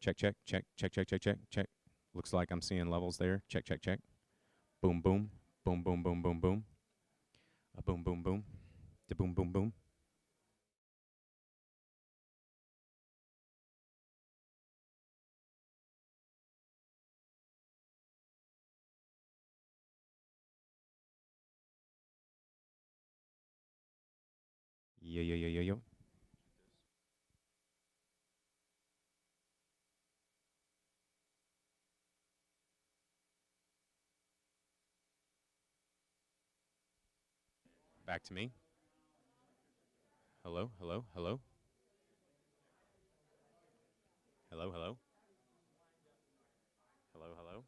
Check, check, check, check, check, check, check, check. Looks like I'm seeing levels there. Check, check, check. Boom, boom, boom, boom, boom, boom, boom. A boom, boom, boom. Da boom, boom, boom. Yo, yo, yo, yo, yo. Back to me. Hello, hello, hello, hello, hello, hello, hello.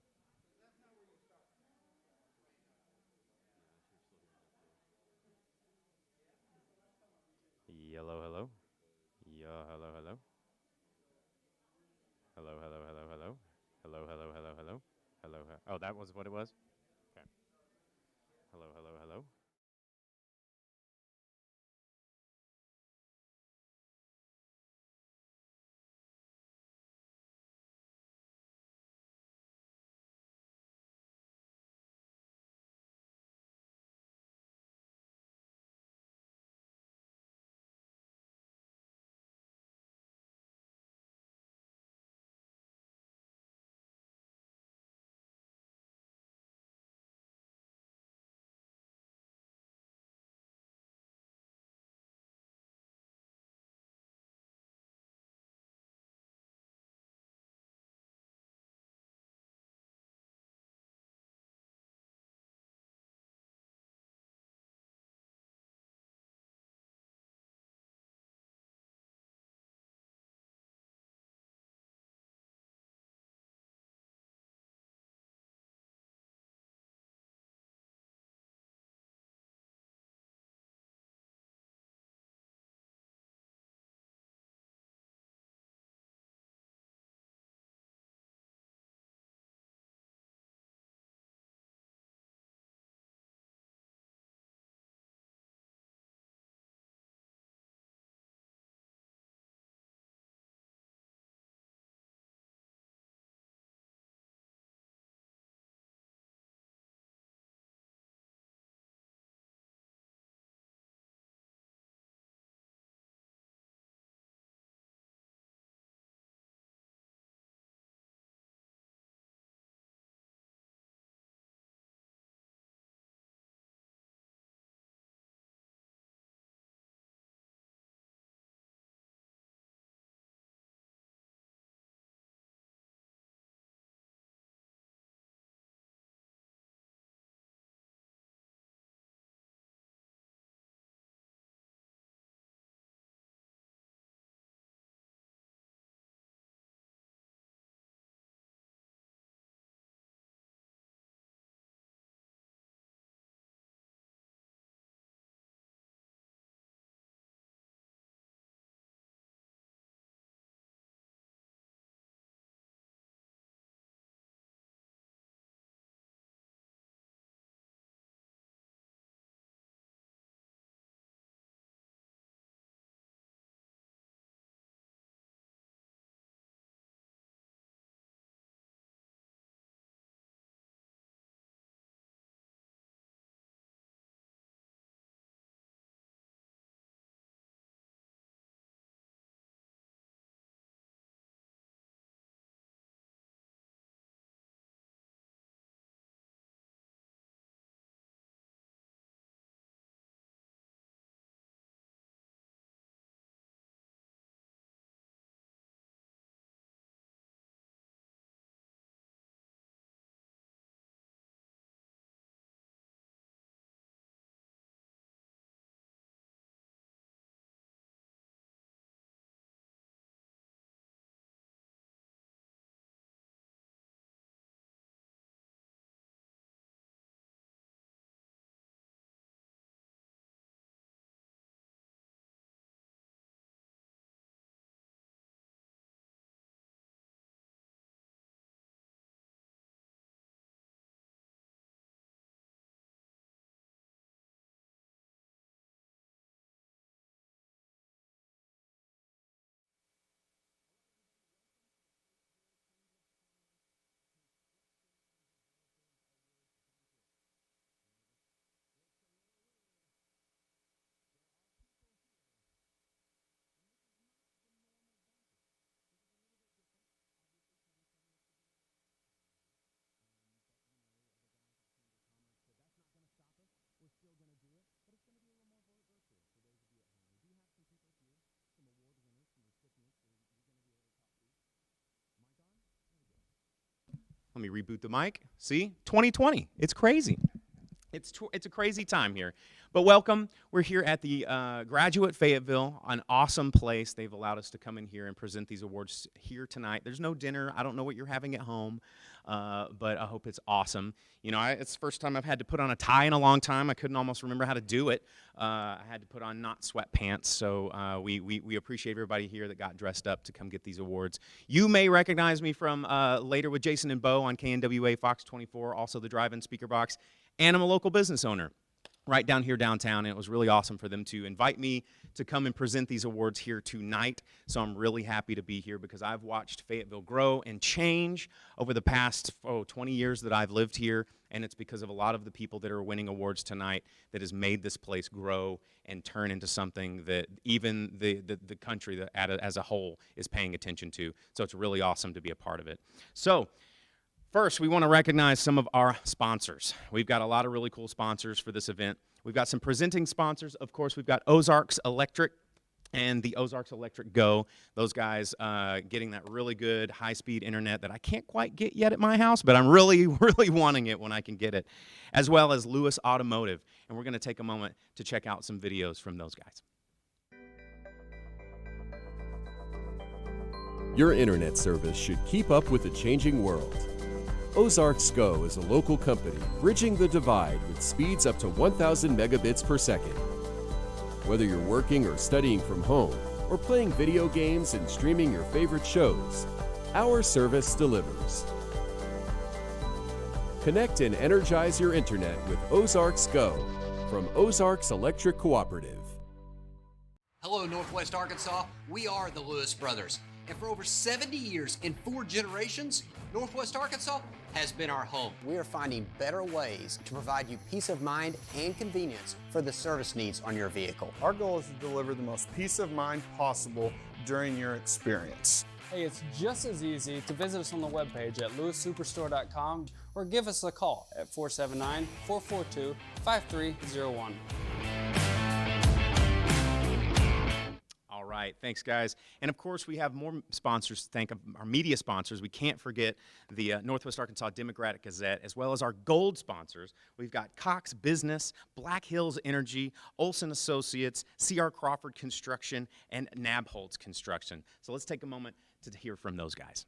Hello, hello. Yeah, hello, hello. Hello, hello, hello, hello. Hello, hello, hello, hello. Hello. Oh, that was what it was? Okay. Hello, hello, hello. Let me reboot the mic. See? 2020. It's crazy. It's a crazy time here. But welcome. We're here at the Graduate Fayetteville, an awesome place. They've allowed us to come in here and present these awards here tonight. There's no dinner. I don't know what you're having at home, but I hope it's awesome. You know, it's the first time I've had to put on a tie in a long time. I couldn't almost remember how to do it. I had to put on not sweatpants, so we appreciate everybody here that got dressed up to come get these awards. You may recognize me from later with Jason and Bo on KNWA Fox 24, also the Drive-In Speaker Box, and I'm a local business owner right down here downtown, and it was really awesome for them to invite me to come and present these awards here tonight. So I'm really happy to be here because I've watched Fayetteville grow and change over the past 20 years that I've lived here, and it's because of a lot of the people that are winning awards tonight that has made this place grow and turn into something that even the country as a whole is paying attention to. So it's really awesome to be a part of it. So first, we want to recognize some of our sponsors. We've got a lot of really cool sponsors for this event. We've got some presenting sponsors. Of course, we've got Ozarks Electric and the Ozarks Electric Go. Those guys getting that really good high-speed internet that I can't quite get yet at my house, but I'm really, really wanting it when I can get it, as well as Lewis Automotive. And we're going to take a moment to check out some videos from those guys. Your internet service should keep up with the changing world. Ozarks Go is a local company bridging the divide with speeds up to 1,000 megabits per second. Whether you're working or studying from home, or playing video games and streaming your favorite shows, our service delivers. Connect and energize your internet with Ozarks Go from Ozarks Electric Cooperative. Hello, Northwest Arkansas. We are the Lewis Brothers. And for over 70 years, in 4 generations, Northwest Arkansas has been our home. We are finding better ways to provide you peace of mind and convenience for the service needs on your vehicle. Our goal is to deliver the most peace of mind possible during your experience. Hey, it's just as easy to visit us on the webpage at lewissuperstore.com or give us a call at 479-442-5301. All right, thanks, guys. And of course, we have more sponsors to thank, our media sponsors. We can't forget the Northwest Arkansas Democratic Gazette, as well as our gold sponsors. We've got Cox Business, Black Hills Energy, Olson Associates, C.R. Crawford Construction, and Nabholz Construction. So let's take a moment to hear from those guys.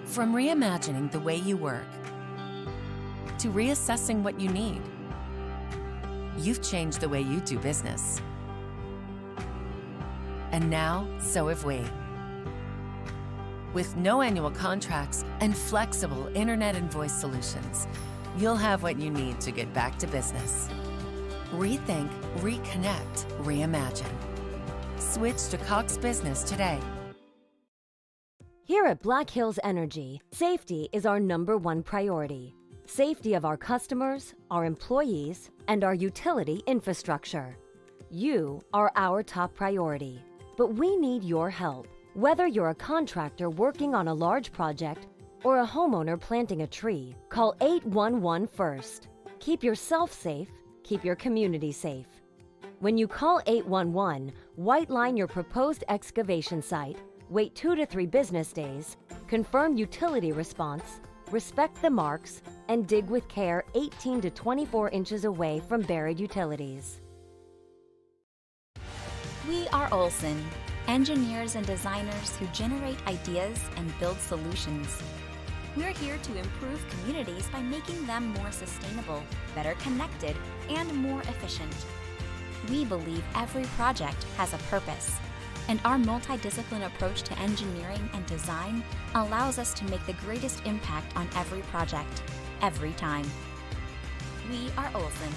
From reimagining the way you work to reassessing what you need, you've changed the way you do business. And now, so have we. With no annual contracts and flexible internet and voice solutions, you'll have what you need to get back to business. Rethink, reconnect, reimagine. Switch to Cox Business today. Here at Black Hills Energy, safety is our #1 priority. Safety of our customers, our employees, and our utility infrastructure. You are our top priority, but we need your help. Whether you're a contractor working on a large project or a homeowner planting a tree, call 811 first. Keep yourself safe, keep your community safe. When you call 811, white line your proposed excavation site, wait 2 to 3 business days, confirm utility response, respect the marks, and dig with care 18 to 24 inches away from buried utilities. We are Olson, engineers and designers who generate ideas and build solutions. We're here to improve communities by making them more sustainable, better connected, and more efficient. We believe every project has a purpose, and our multidisciplinary approach to engineering and design allows us to make the greatest impact on every project, every time. We are Olson.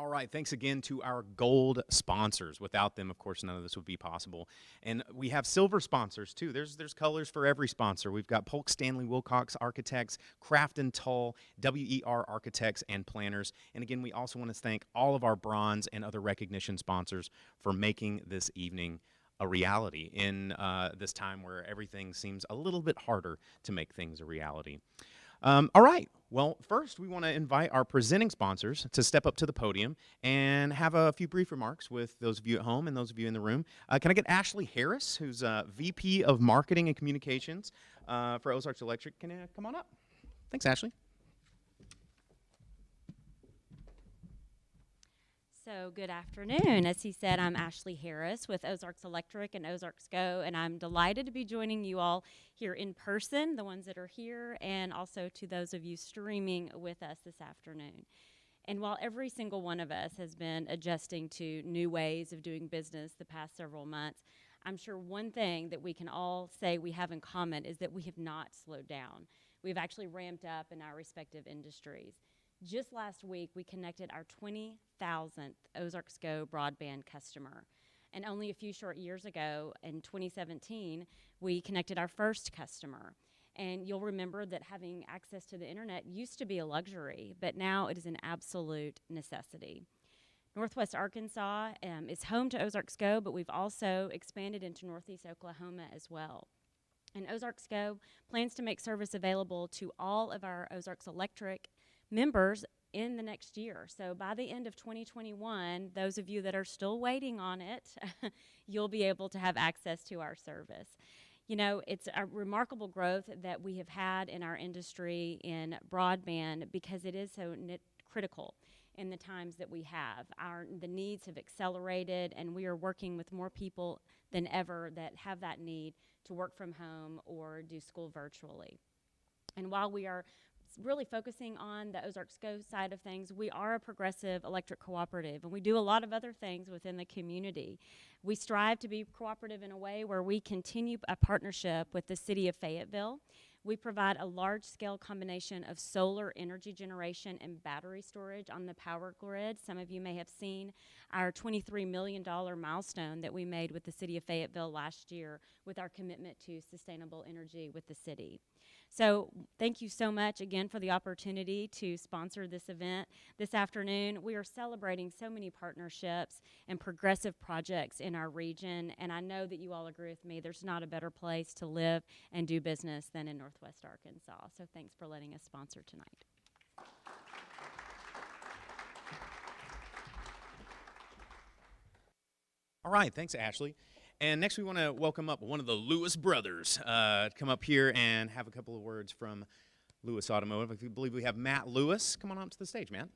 All right, thanks again to our gold sponsors. Without them, of course, none of this would be possible. And we have silver sponsors, too. There's colors for every sponsor. We've got Polk Stanley Wilcox Architects, Craft and Tull, WER Architects and Planners. And again, we also want to thank all of our bronze and other recognition sponsors for making this evening a reality in this time where everything seems a little bit harder to make things a reality. All right. Well, first, we want to invite our presenting sponsors to step up to the podium and have a few brief remarks with those of you at home and those of you in the room. Can I get Ashley Harris, who's VP of Marketing and Communications for Ozarks Electric? Can you come on up? Thanks, Ashley. So good afternoon. As he said, I'm Ashley Harris with Ozarks Electric and Ozarks Go, and I'm delighted to be joining you all here in person, the ones that are here, and also to those of you streaming with us this afternoon. And while every single one of us has been adjusting to new ways of doing business the past several months, I'm sure one thing that we can all say we have in common is that we have not slowed down. We've actually ramped up in our respective industries. Just last week, we connected our 20,000th Ozarks Go broadband customer. And only a few short years ago, in 2017, we connected our first customer. And you'll remember that having access to the internet used to be a luxury, but now it is an absolute necessity. Northwest Arkansas is home to Ozarks Go, but we've also expanded into Northeast Oklahoma as well. And Ozarks Go plans to make service available to all of our Ozarks Electric members in the next year. So by the end of 2021, those of you that are still waiting on it, you'll be able to have access to our service. You know, it's a remarkable growth that we have had in our industry in broadband because it is so critical in the times that we have. The needs have accelerated, and we are working with more people than ever that have that need to work from home or do school virtually. And while we are really focusing on the Ozarks Go side of things, we are a progressive electric cooperative, and we do a lot of other things within the community. We strive to be cooperative in a way where we continue a partnership with the city of Fayetteville. We provide a large-scale combination of solar energy generation and battery storage on the power grid. Some of you may have seen our $23 million milestone that we made with the city of Fayetteville last year with our commitment to sustainable energy with the city. So thank you so much again for the opportunity to sponsor this event this afternoon. We are celebrating so many partnerships and progressive projects in our region, and I know that you all agree with me. There's not a better place to live and do business than in Northwest Arkansas. So thanks for letting us sponsor tonight. All right, thanks, Ashley. And next we want to welcome up one of the Lewis brothers to come up here and have a couple of words from Lewis Automotive. I believe we have Matt Lewis. Come on up to the stage, Matt.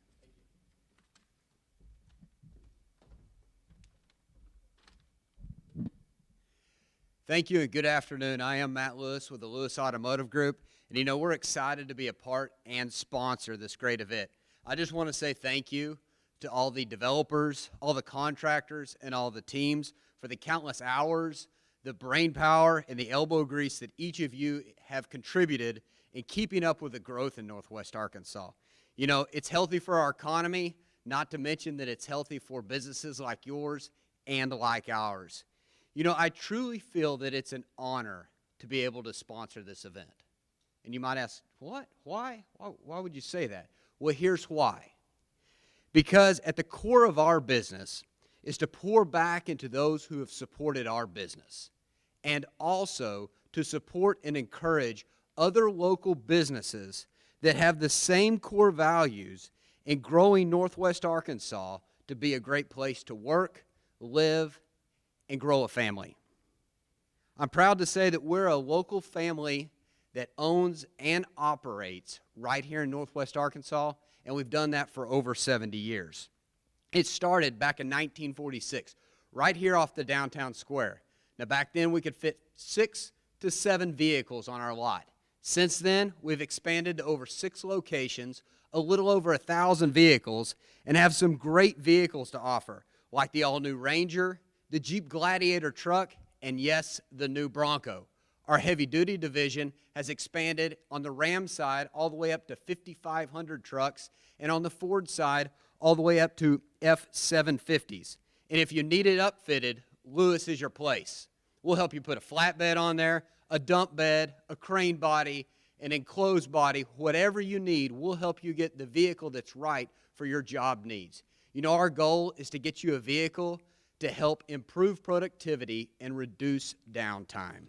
Thank you and good afternoon. I am Matt Lewis with the Lewis Automotive Group. And you know, we're excited to be a part and sponsor this great event. I just want to say thank you to all the developers, all the contractors, and all the teams for the countless hours, the brain power, and the elbow grease that each of you have contributed in keeping up with the growth in Northwest Arkansas. You know, it's healthy for our economy, not to mention that it's healthy for businesses like yours and like ours. You know, I truly feel that it's an honor to be able to sponsor this event. And you might ask, what? Why? Why would you say that? Well, here's why. Because at the core of our business is to pour back into those who have supported our business, and also to support and encourage other local businesses that have the same core values in growing Northwest Arkansas to be a great place to work, live, and grow a family. I'm proud to say that we're a local family that owns and operates right here in Northwest Arkansas, and we've done that for over 70 years. It started back in 1946, right here off the downtown square. Now, back then, we could fit 6 to 7 vehicles on our lot. Since then, we've expanded to over 6 locations, a little over 1,000 vehicles, and have some great vehicles to offer, like the all-new Ranger, the Jeep Gladiator truck, and yes, the new Bronco. Our heavy-duty division has expanded on the Ram side all the way up to 5,500 trucks, and on the Ford side all the way up to F750s. And if you need it upfitted, Lewis is your place. We'll help you put a flatbed on there, a dump bed, a crane body, an enclosed body, whatever you need, we'll help you get the vehicle that's right for your job needs. You know, our goal is to get you a vehicle to help improve productivity and reduce downtime.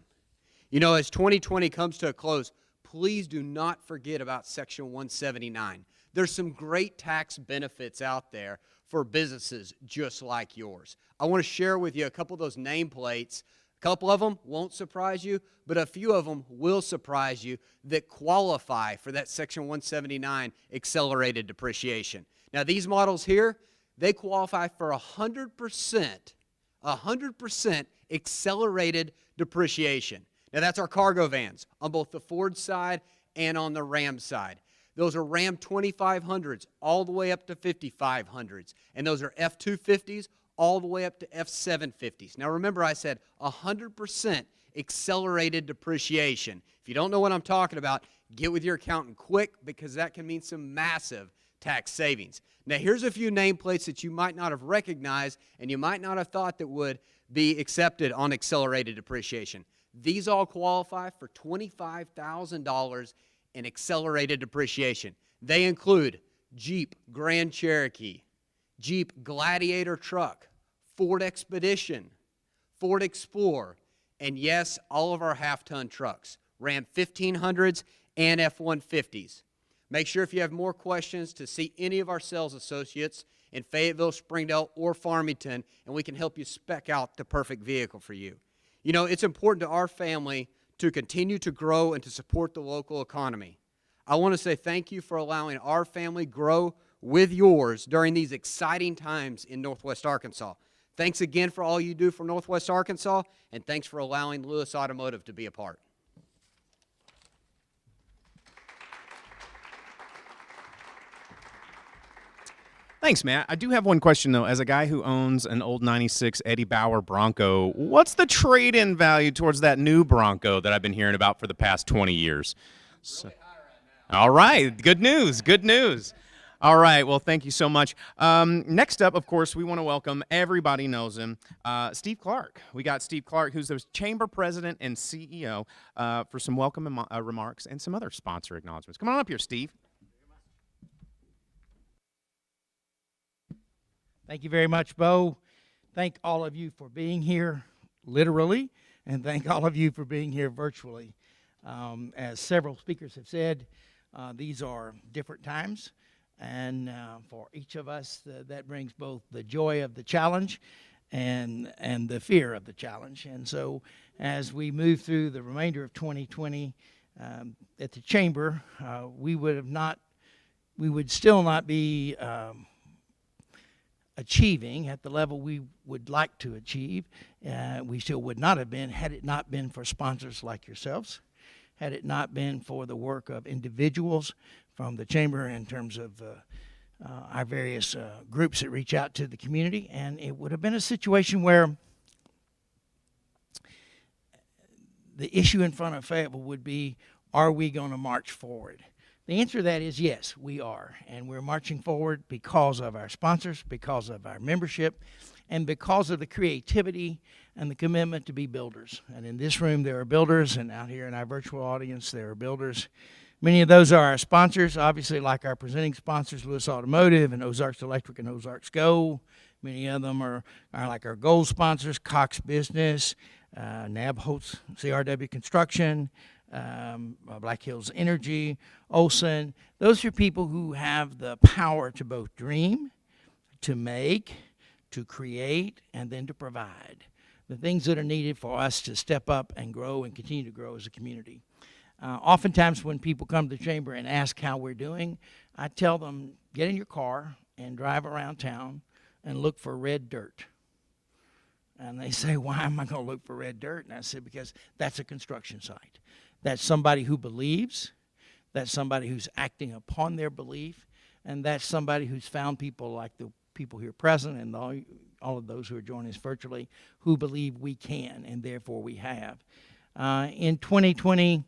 You know, as 2020 comes to a close, please do not forget about Section 179. There's some great tax benefits out there for businesses just like yours. I want to share with you a couple of those nameplates. A couple of them won't surprise you, but a few of them will surprise you that qualify for that Section 179 accelerated depreciation. Now, these models here, they qualify for 100% accelerated depreciation. Now, that's our cargo vans on both the Ford side and on the Ram side. Those are Ram 2500s all the way up to 5500s, and those are F250s all the way up to F750s. Now remember, I said 100% accelerated depreciation. If you don't know what I'm talking about, get with your accountant quick, because that can mean some massive tax savings. Now here's a few nameplates that you might not have recognized and you might not have thought that would be accepted on accelerated depreciation. These all qualify for $25,000 in accelerated depreciation. They include Jeep Grand Cherokee, Jeep Gladiator truck, Ford Expedition, Ford Explorer, and yes, all of our half-ton trucks, Ram 1500s and F-150s. Make sure if you have more questions to see any of our sales associates in Fayetteville, Springdale, or Farmington, and we can help you spec out the perfect vehicle for you. You know, it's important to our family to continue to grow and to support the local economy. I want to say thank you for allowing our family grow with yours during these exciting times in Northwest Arkansas. Thanks again for all you do for Northwest Arkansas, and thanks for allowing Lewis Automotive to be a part. Thanks, Matt. I do have one question, though. As a guy who owns an old 96 Eddie Bauer Bronco, what's the trade-in value towards that new Bronco that I've been hearing about for the past 20 years? So, all right. Good news. Good news. All right. Well, thank you so much. Next up, of course, we want to welcome, everybody knows him, Steve Clark. We got Steve Clark, who's the Chamber President and CEO, for some welcome remarks and some other sponsor acknowledgments. Come on up here, Steve. Thank you very much, Bo. Thank all of you for being here, literally, and thank all of you for being here virtually. As several speakers have said, these are different times, and for each of us, that brings both the joy of the challenge and the fear of the challenge. And so as we move through the remainder of 2020 at the Chamber, we would still not be achieving at the level we would like to achieve. We still would not have been had it not been for sponsors like yourselves, had it not been for the work of individuals from the Chamber in terms of our various groups that reach out to the community. And it would have been a situation where the issue in front of Fayetteville would be, are we going to march forward? The answer to that is yes, we are. And we're marching forward because of our sponsors, because of our membership, and because of the creativity and the commitment to be builders. And in this room, there are builders, and out here in our virtual audience, there are builders. Many of those are our sponsors, obviously, like our presenting sponsors, Lewis Automotive and Ozarks Electric and Ozarks Go. Many of them are like our gold sponsors, Cox Business, Nabholz, CRW Construction, Black Hills Energy, Olson. Those are people who have the power to both dream, to make, to create, and then to provide the things that are needed for us to step up and grow and continue to grow as a community. Oftentimes when people come to the Chamber and ask how we're doing, I tell them, get in your car and drive around town and look for red dirt. And they say, why am I going to look for red dirt? And I said, because that's a construction site. That's somebody who believes, that's somebody who's acting upon their belief, and that's somebody who's found people like the people here present and all of those who are joining us virtually who believe we can, and therefore we have. In 2020,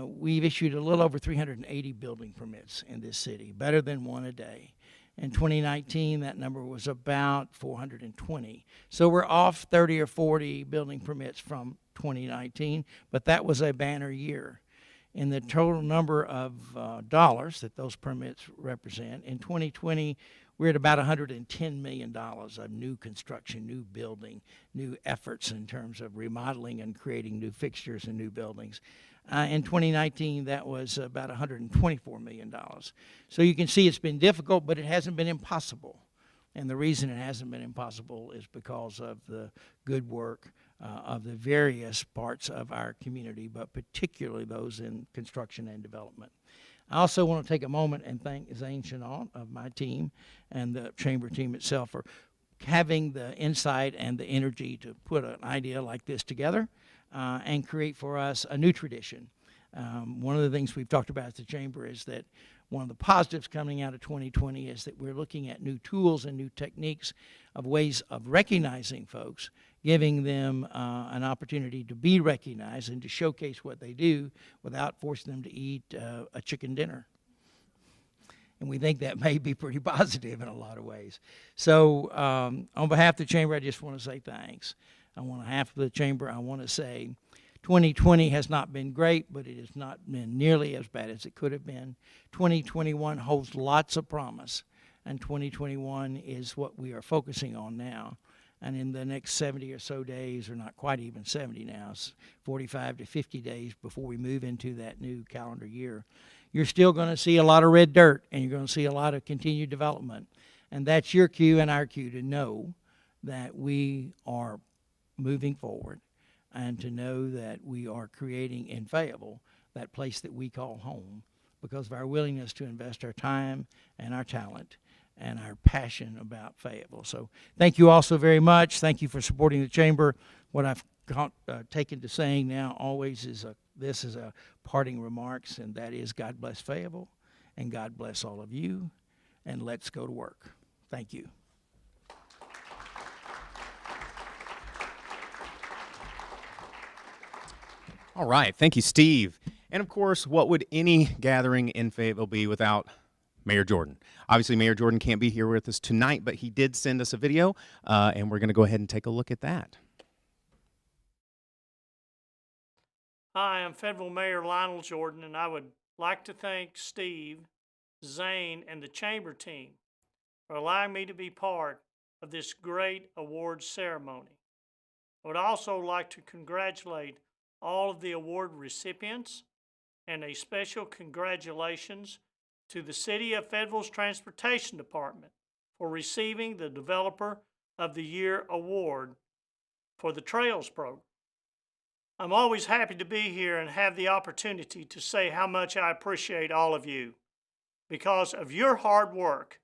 we've issued a little over 380 building permits in this city, better than one a day. In 2019, that number was about 420. So we're off 30 or 40 building permits from 2019, but that was a banner year. In the total number of dollars that those permits represent, in 2020, we're at about $110 million of new construction, new building, new efforts in terms of remodeling and creating new fixtures and new buildings. In 2019, that was about $124 million. So you can see it's been difficult, but it hasn't been impossible. And the reason it hasn't been impossible is because of the good work of the various parts of our community, but particularly those in construction and development. I also want to take a moment and thank Zane Chenault of my team and the Chamber team itself for having the insight and the energy to put an idea like this together and create for us a new tradition. One of the things we've talked about at the Chamber is that one of the positives coming out of 2020 is that we're looking at new tools and new techniques of ways of recognizing folks, giving them an opportunity to be recognized and to showcase what they do without forcing them to eat a chicken dinner. And we think that may be pretty positive in a lot of ways. So on behalf of the Chamber, I just want to say thanks. On behalf of the Chamber, I want to say 2020 has not been great, but it has not been nearly as bad as it could have been. 2021 holds lots of promise, and 2021 is what we are focusing on now. And in the next 70 or so days, or not quite even 70 now, it's 45 to 50 days before we move into that new calendar year, you're still going to see a lot of red dirt, and you're going to see a lot of continued development. And that's your cue and our cue to know that we are moving forward, and to know that we are creating in Fayetteville that place that we call home because of our willingness to invest our time and our talent and our passion about Fayetteville. So thank you all so very much. Thank you for supporting the Chamber. What I've taken to saying now always is this is a parting remarks, and that is God bless Fayetteville, and God bless all of you, and let's go to work. Thank you. All right. Thank you, Steve. And of course, what would any gathering in Fayetteville be without Mayor Jordan? Obviously, Mayor Jordan can't be here with us tonight, but he did send us a video, and we're going to go ahead and take a look at that. Hi, I'm Fayetteville Mayor Lionel Jordan, and I would like to thank Steve, Zane, and the Chamber team for allowing me to be part of this great awards ceremony. I would also like to congratulate all of the award recipients, and a special congratulations to the City of Fayetteville's Transportation Department for receiving the Developer of the Year award for the Trails program. I'm always happy to be here and have the opportunity to say how much I appreciate all of you. Because of your hard work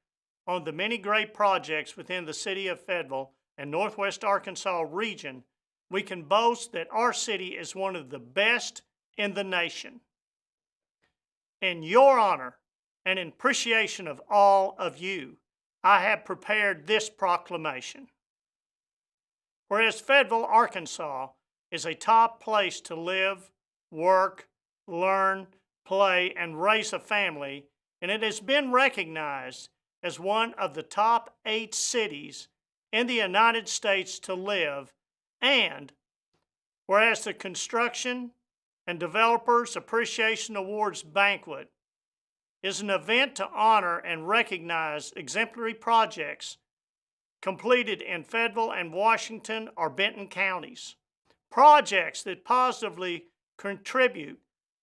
on the many great projects within the City of Fayetteville and Northwest Arkansas region, we can boast that our city is one of the best in the nation. In your honor and in appreciation of all of you, I have prepared this proclamation. Whereas Fayetteville, Arkansas is a top place to live, work, learn, play, and raise a family, and it has been recognized as one of the top 8 cities in the United States to live. And whereas the Construction and Developers Appreciation Awards Banquet is an event to honor and recognize exemplary projects completed in Fayetteville and Washington or Benton counties, projects that positively contribute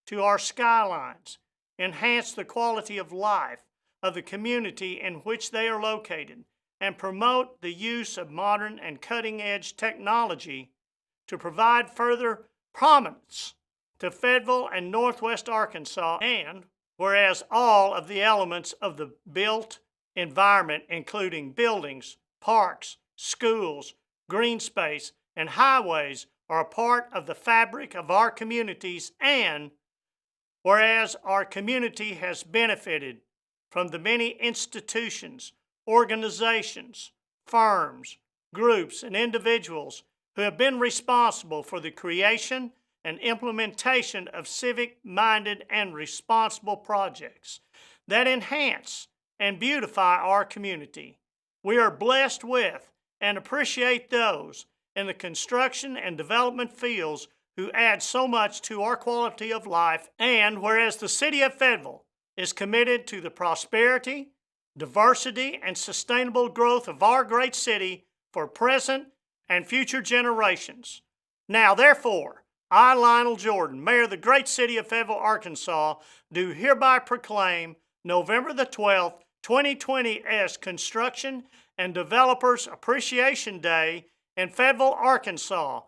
to our skylines, enhance the quality of life of the community in which they are located, and promote the use of modern and cutting-edge technology to provide further prominence to Fayetteville and Northwest Arkansas. And whereas all of the elements of the built environment, including buildings, parks, schools, green space, and highways, are a part of the fabric of our communities, and whereas our community has benefited from the many institutions, organizations, firms, groups, and individuals who have been responsible for the creation and implementation of civic-minded and responsible projects that enhance and beautify our community. We are blessed with and appreciate those in the construction and development fields who add so much to our quality of life. And whereas the City of Fayetteville is committed to the prosperity, diversity, and sustainable growth of our great city for present and future generations. Now, therefore, I, Lionel Jordan, Mayor of the great city of Fayetteville, Arkansas, do hereby proclaim November the 12th, 2020 as Construction and Developers Appreciation Day in Fayetteville, Arkansas.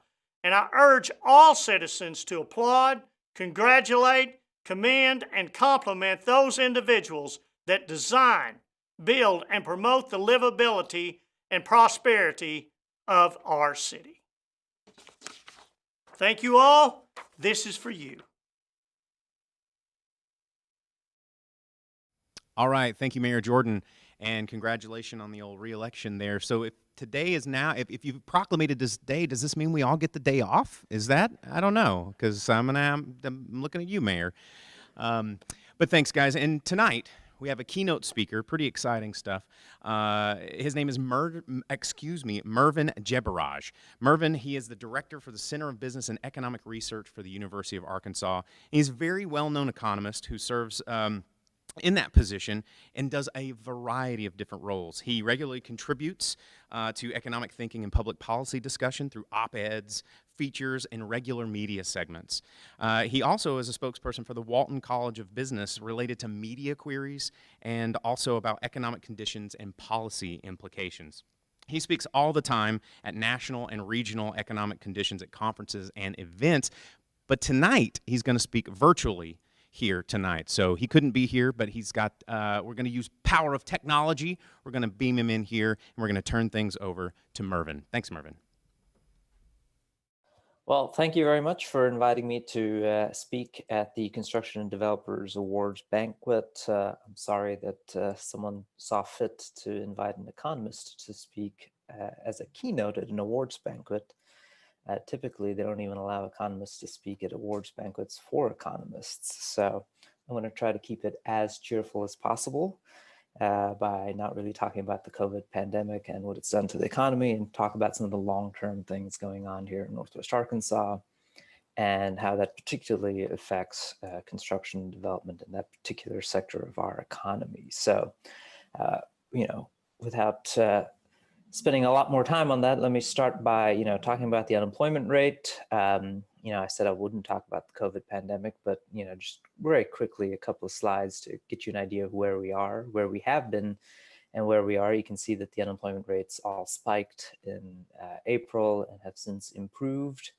And I urge all citizens to applaud, congratulate, commend, and compliment those individuals that design, build, and promote the livability and prosperity of our city. Thank you all. This is for you. All right. Thank you, Mayor Jordan. And congratulations on the old re-election there. So if today is now, if you've proclamated this day, does this mean we all get the day off? Is that? I don't know, because I'm looking at you, Mayor. But thanks, guys. And tonight, we have a keynote speaker, pretty exciting stuff. His name is Mervin Jebaraj. Mervin, he is the director for the Center of Business and Economic Research for the University of Arkansas. He's a very well-known economist who serves in that position and does a variety of different roles. He regularly contributes to economic thinking and public policy discussion through op-eds, features, and regular media segments. He also is a spokesperson for the Walton College of Business related to media queries and also about economic conditions and policy implications. He speaks all the time at national and regional economic conditions at conferences and events, but tonight he's going to speak virtually here tonight. So he couldn't be here, but he's got, we're going to use power of technology. We're going to beam him in here, and we're going to turn things over to Mervin. Thanks, Mervin. Well, thank you very much for inviting me to speak at the Construction and Developers Awards banquet. I'm sorry that someone saw fit to invite an economist to speak as a keynote at an awards banquet. Typically, they don't even allow economists to speak at awards banquets for economists. So I'm going to try to keep it as cheerful as possible by not really talking about the COVID pandemic and what it's done to the economy, and talk about some of the long-term things going on here in Northwest Arkansas and how that particularly affects construction and development in that particular sector of our economy. So, without spending a lot more time on that, let me start by, talking about the unemployment rate. I said I wouldn't talk about the COVID pandemic, but, just very quickly, a couple of slides to get you an idea of where we are, where we have been, and where we are. You can see that the unemployment rates all spiked in April and have since improved.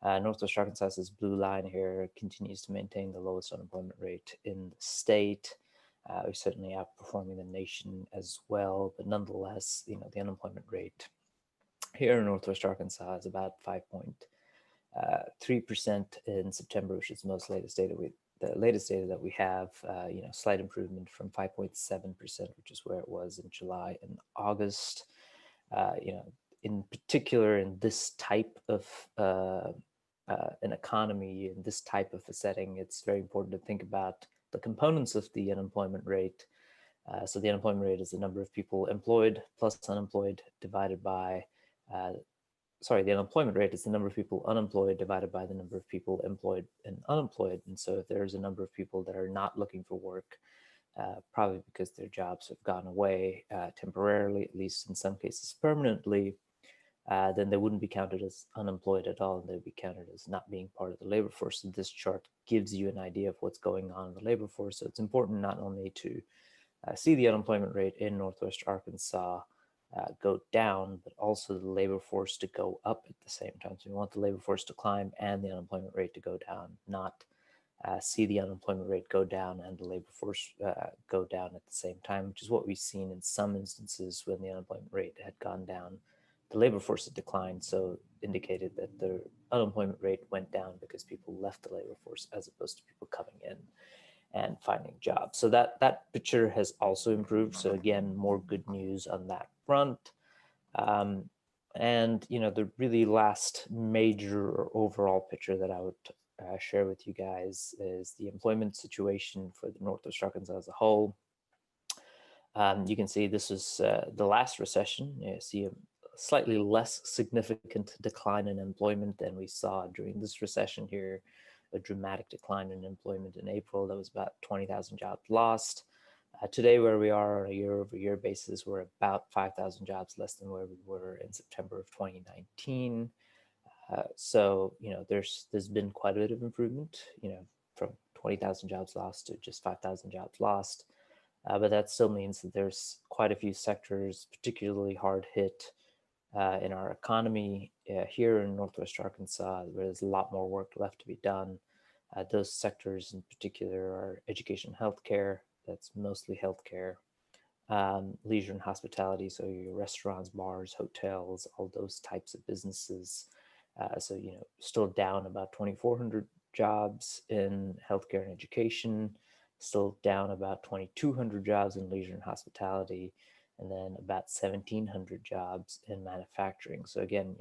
Northwest Arkansas's blue line here continues to maintain the lowest unemployment rate in the state. We're certainly outperforming the nation as well, but nonetheless, the unemployment rate here in Northwest Arkansas is about 5.3% in September, which is the latest data that we have. Slight improvement from 5.7%, which is where it was in July and August. In particular, in this type of an economy, in this type of a setting, it's very important to think about the components of the unemployment rate. So the unemployment rate is the number of people employed plus unemployed divided by, the unemployment rate is the number of people unemployed divided by the number of people employed and unemployed. And so if there's a number of people that are not looking for work, probably because their jobs have gone away temporarily, at least in some cases permanently, then they wouldn't be counted as unemployed at all, and they'd be counted as not being part of the labor force. So this chart gives you an idea of what's going on in the labor force. So it's important not only to see the unemployment rate in Northwest Arkansas go down, but also the labor force to go up at the same time. So we want the labor force to climb and the unemployment rate to go down, not see the unemployment rate go down and the labor force go down at the same time, which is what we've seen in some instances when the unemployment rate had gone down. The labor force had declined, so indicated that the unemployment rate went down because people left the labor force as opposed to people coming in and finding jobs. So that picture has also improved. So again, more good news on that front. And the really last major or overall picture that I would share with you guys is the employment situation for the Northwest Arkansas as a whole. You can see this is the last recession. You see a slightly less significant decline in employment than we saw during this recession here. A dramatic decline in employment in April. That was about 20,000 jobs lost. Today, where we are on a year-over-year basis, we're about 5,000 jobs less than where we were in September of 2019. So there's been quite a bit of improvement, from 20,000 jobs lost to just 5,000 jobs lost. But that still means that there's quite a few sectors particularly hard hit in our economy here in Northwest Arkansas, where there's a lot more work left to be done. Those sectors in particular are education, healthcare. That's mostly healthcare. Leisure and hospitality, so your restaurants, bars, hotels, all those types of businesses. So still down about 2,400 jobs in healthcare and education, still down about 2,200 jobs in leisure and hospitality, and then about 1,700 jobs in manufacturing. So again,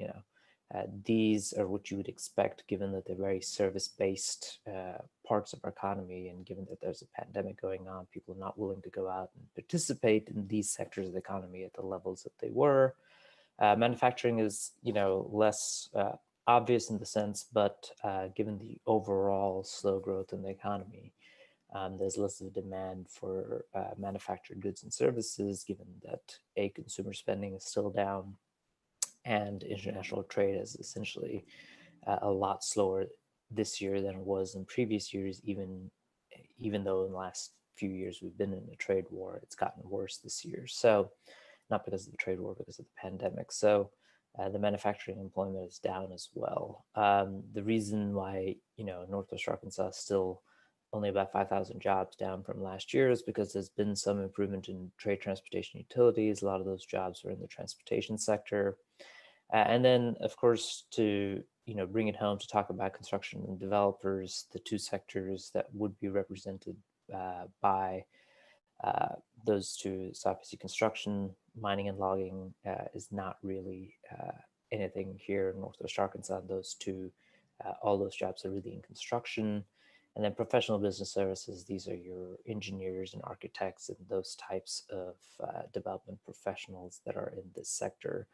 these are what you would expect, given that they're very service-based parts of our economy, and given that there's a pandemic going on, people are not willing to go out and participate in these sectors of the economy at the levels that they were. Manufacturing is, less obvious in the sense, but given the overall slow growth in the economy, there's less of a demand for manufactured goods and services, given that consumer spending is still down, and international trade is essentially a lot slower this year than it was in previous years, even though in the last few years we've been in a trade war. It's gotten worse this year. So not because of the trade war, because of the pandemic. So the manufacturing employment is down as well. The reason why, Northwest Arkansas is still only about 5,000 jobs down from last year is because there's been some improvement in trade, transportation, utilities. A lot of those jobs are in the transportation sector. And then, of course, to bring it home to talk about construction and developers, the two sectors that would be represented by those two. So obviously construction, mining and logging is not really anything here in Northwest Arkansas. Those two, all those jobs are really in construction. And then professional business services, these are your engineers and architects and those types of development professionals that are in this sector.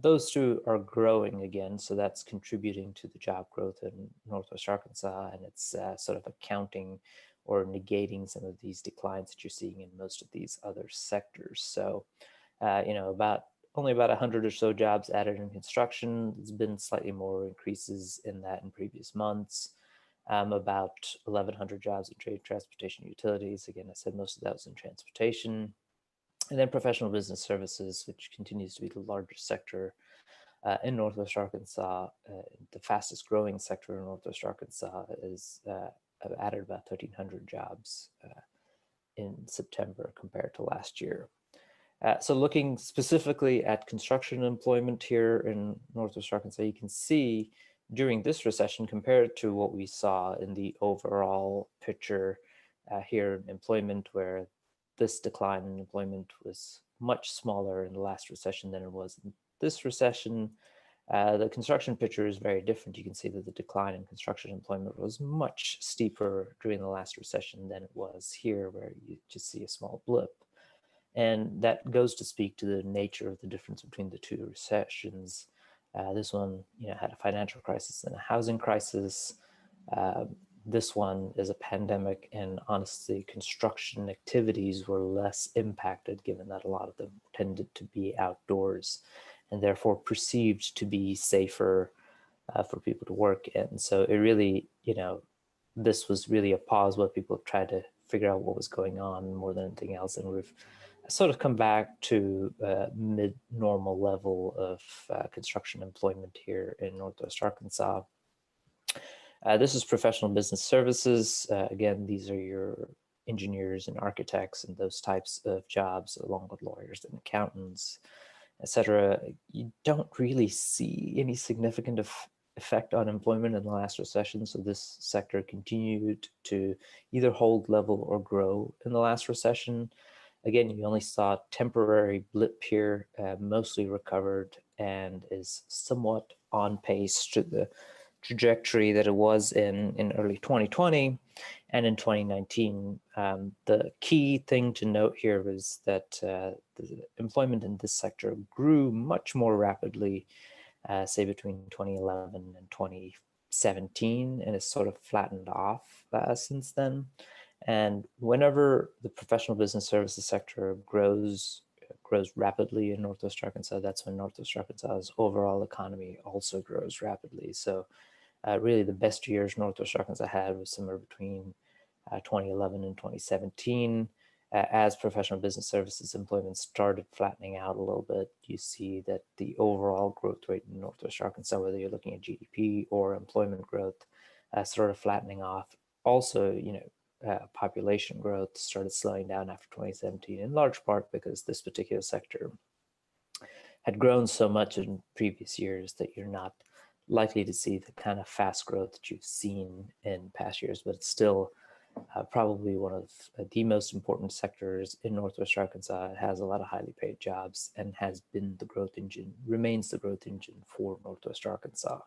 Those two are growing again, so that's contributing to the job growth in Northwest Arkansas, and it's sort of accounting or negating some of these declines that you're seeing in most of these other sectors. So, only about 100 or so jobs added in construction. There's been slightly more increases in that in previous months. About 1,100 jobs in trade, transportation, utilities. Again, I said most of that was in transportation. And then professional business services, which continues to be the largest sector in Northwest Arkansas. The fastest growing sector in Northwest Arkansas is added about 1,300 jobs in September compared to last year. So looking specifically at construction employment here in Northwest Arkansas, you can see during this recession compared to what we saw in the overall picture here in employment, where this decline in employment was much smaller in the last recession than it was in this recession. The construction picture is very different. You can see that the decline in construction employment was much steeper during the last recession than it was here, where you just see a small blip. And that goes to speak to the nature of the difference between the two recessions. This one, had a financial crisis and a housing crisis. This one is a pandemic, and honestly, construction activities were less impacted, given that a lot of them tended to be outdoors and therefore perceived to be safer for people to work in. So it really, this was really a pause where people tried to figure out what was going on more than anything else. And we've sort of come back to mid-normal level of construction employment here in Northwest Arkansas. This is professional business services. Again, these are your engineers and architects and those types of jobs, along with lawyers and accountants, etc. You don't really see any significant effect on employment in the last recession. So this sector continued to either hold level or grow in the last recession. Again, you only saw a temporary blip here, mostly recovered, and is somewhat on pace to the trajectory that it was in early 2020 and in 2019. The key thing to note here was that the employment in this sector grew much more rapidly, say between 2011 and 2017, and it's sort of flattened off since then. And whenever the professional business services sector grows rapidly in Northwest Arkansas, that's when Northwest Arkansas's overall economy also grows rapidly. So really the best years Northwest Arkansas had was somewhere between 2011 and 2017. As professional business services employment started flattening out a little bit, you see that the overall growth rate in Northwest Arkansas, whether you're looking at GDP or employment growth, sort of flattening off. Also, population growth started slowing down after 2017, in large part because this particular sector had grown so much in previous years that you're not likely to see the kind of fast growth that you've seen in past years, but it's still probably one of the most important sectors in Northwest Arkansas. It has a lot of highly paid jobs and has been the growth engine, remains the growth engine for Northwest Arkansas.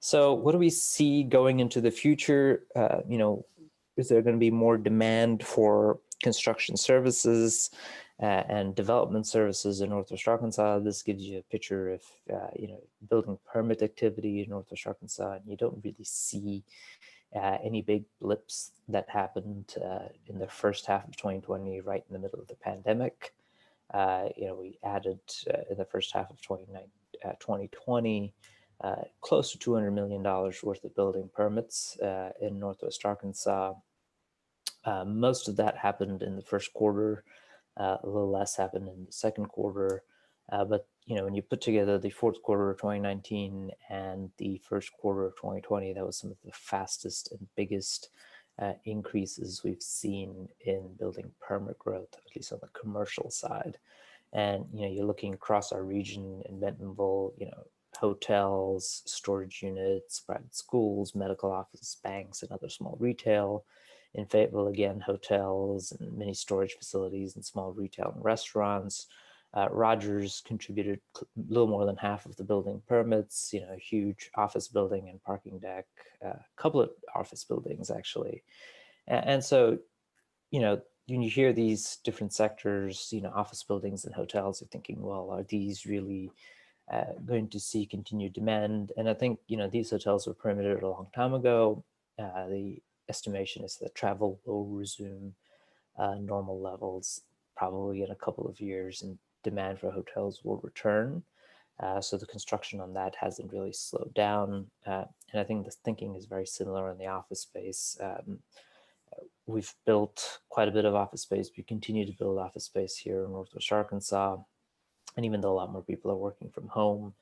So what do we see going into the future? Is there going to be more demand for construction services and development services in Northwest Arkansas? This gives you a picture of, building permit activity in Northwest Arkansas, and you don't really see any big blips that happened in the first half of 2020, right in the middle of the pandemic. We added in the first half of 2020 close to $200 million worth of building permits in Northwest Arkansas. Most of that happened in the first quarter. A little less happened in the second quarter. But when you put together the fourth quarter of 2019 and the first quarter of 2020, that was some of the fastest and biggest increases we've seen in building permit growth, at least on the commercial side. And you're looking across our region in Bentonville, hotels, storage units, private schools, medical offices, banks, and other small retail. In Fayetteville, again, hotels and many storage facilities and small retail and restaurants. Rogers contributed a little more than half of the building permits, a huge office building and parking deck, a couple of office buildings, actually. And so, when you hear these different sectors, office buildings and hotels, you're thinking, well, are these really going to see continued demand? And I think, these hotels were permitted a long time ago. The estimation is that travel will resume normal levels probably in a couple of years, and demand for hotels will return. So the construction on that hasn't really slowed down. And I think the thinking is very similar in the office space. We've built quite a bit of office space. We continue to build office space here in Northwest Arkansas. And even though a lot more people are working from home,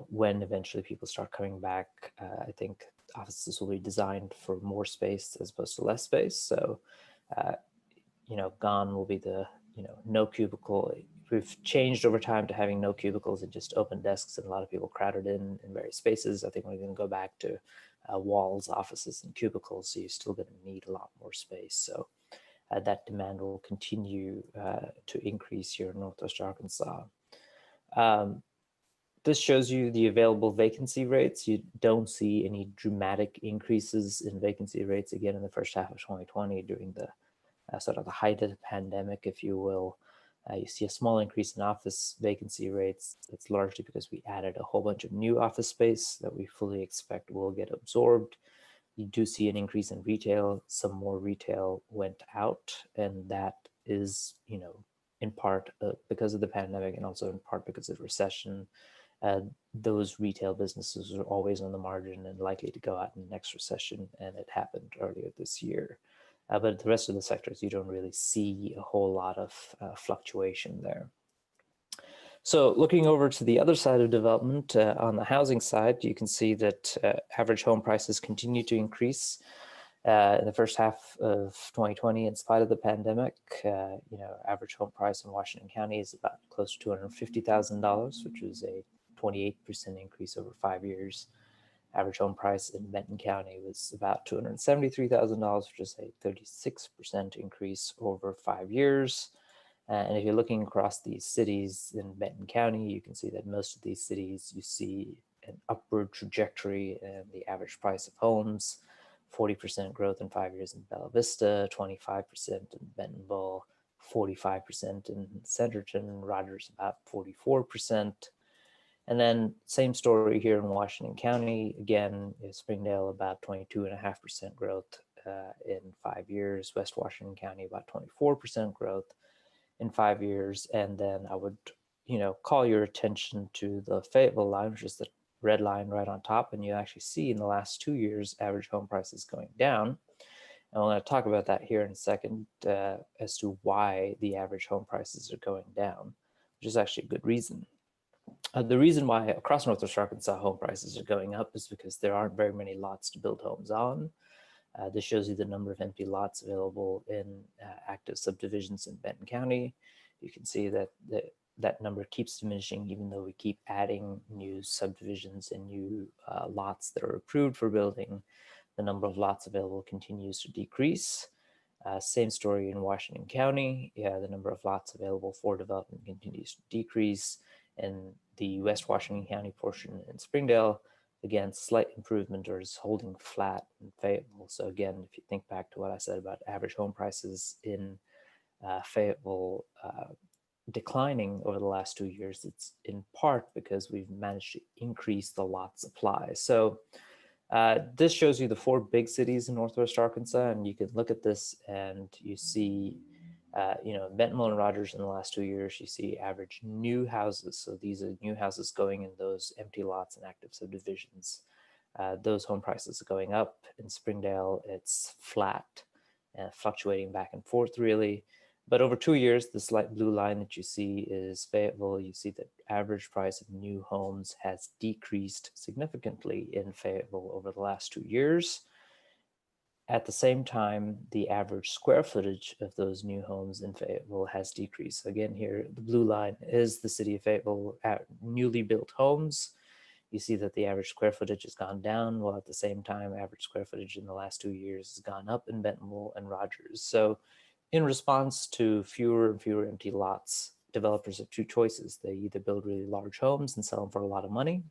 when eventually people start coming back, I think offices will be designed for more space as opposed to less space. So, gone will be the, no cubicle. We've changed over time to having no cubicles and just open desks, and a lot of people crowded in various spaces. I think we're going to go back to walls, offices, and cubicles. So you're still going to need a lot more space. So that demand will continue to increase here in Northwest Arkansas. This shows you the available vacancy rates. You don't see any dramatic increases in vacancy rates again in the first half of 2020 during the sort of the height of the pandemic, if you will. You see a small increase in office vacancy rates. That's largely because we added a whole bunch of new office space that we fully expect will get absorbed. You do see an increase in retail. Some more retail went out, and that is, in part because of the pandemic, and also in part because of recession. Those retail businesses are always on the margin and likely to go out in the next recession, and it happened earlier this year. But the rest of the sectors, you don't really see a whole lot of fluctuation there. So looking over to the other side of development, on the housing side, you can see that average home prices continue to increase in the first half of 2020 in spite of the pandemic. Average home price in Washington County is about close to $250,000, which is a 28% increase over 5 years. Average home price in Benton County was about $273,000, which is a 36% increase over 5 years. And if you're looking across these cities in Benton County, you can see that most of these cities, you see an upward trajectory in the average price of homes. 40% growth in 5 years in Bella Vista, 25% in Bentonville, 45% in Centerton, Rogers about 44%. And then same story here in Washington County. Again, Springdale about 22.5% growth in 5 years. West Washington County about 24% growth in 5 years. And then I would, call your attention to the Fayetteville line, which is the red line right on top. And you actually see in the last 2 years, average home prices going down. And I'm going to talk about that here in a second as to why the average home prices are going down, which is actually a good reason. The reason why across Northwest Arkansas home prices are going up is because there aren't very many lots to build homes on. This shows you the number of empty lots available in active subdivisions in Benton County. You can see that that number keeps diminishing even though we keep adding new subdivisions and new lots that are approved for building. The number of lots available continues to decrease. Same story in Washington County. The number of lots available for development continues to decrease. And the West Washington County portion in Springdale, again, slight improvement or is holding flat in Fayetteville. So again, if you think back to what I said about average home prices in Fayetteville declining over the last 2 years, it's in part because we've managed to increase the lot supply. So this shows you the 4 big cities in Northwest Arkansas, and you can look at this and you see, Bentonville and Rogers in the last 2 years, you see average new houses. So these are new houses going in those empty lots and active subdivisions. Those home prices are going up. In Springdale, it's flat and fluctuating back and forth really. But over 2 years, this light blue line that you see is Fayetteville. You see that average price of new homes has decreased significantly in Fayetteville over the last 2 years. At the same time, the average square footage of those new homes in Fayetteville has decreased. So again, here, the blue line is the city of Fayetteville newly built homes. You see that the average square footage has gone down, while at the same time, average square footage in the last 2 years has gone up in Bentonville and Rogers. So in response to fewer and fewer empty lots, developers have 2 choices. They either build really large homes and sell them for a lot of money,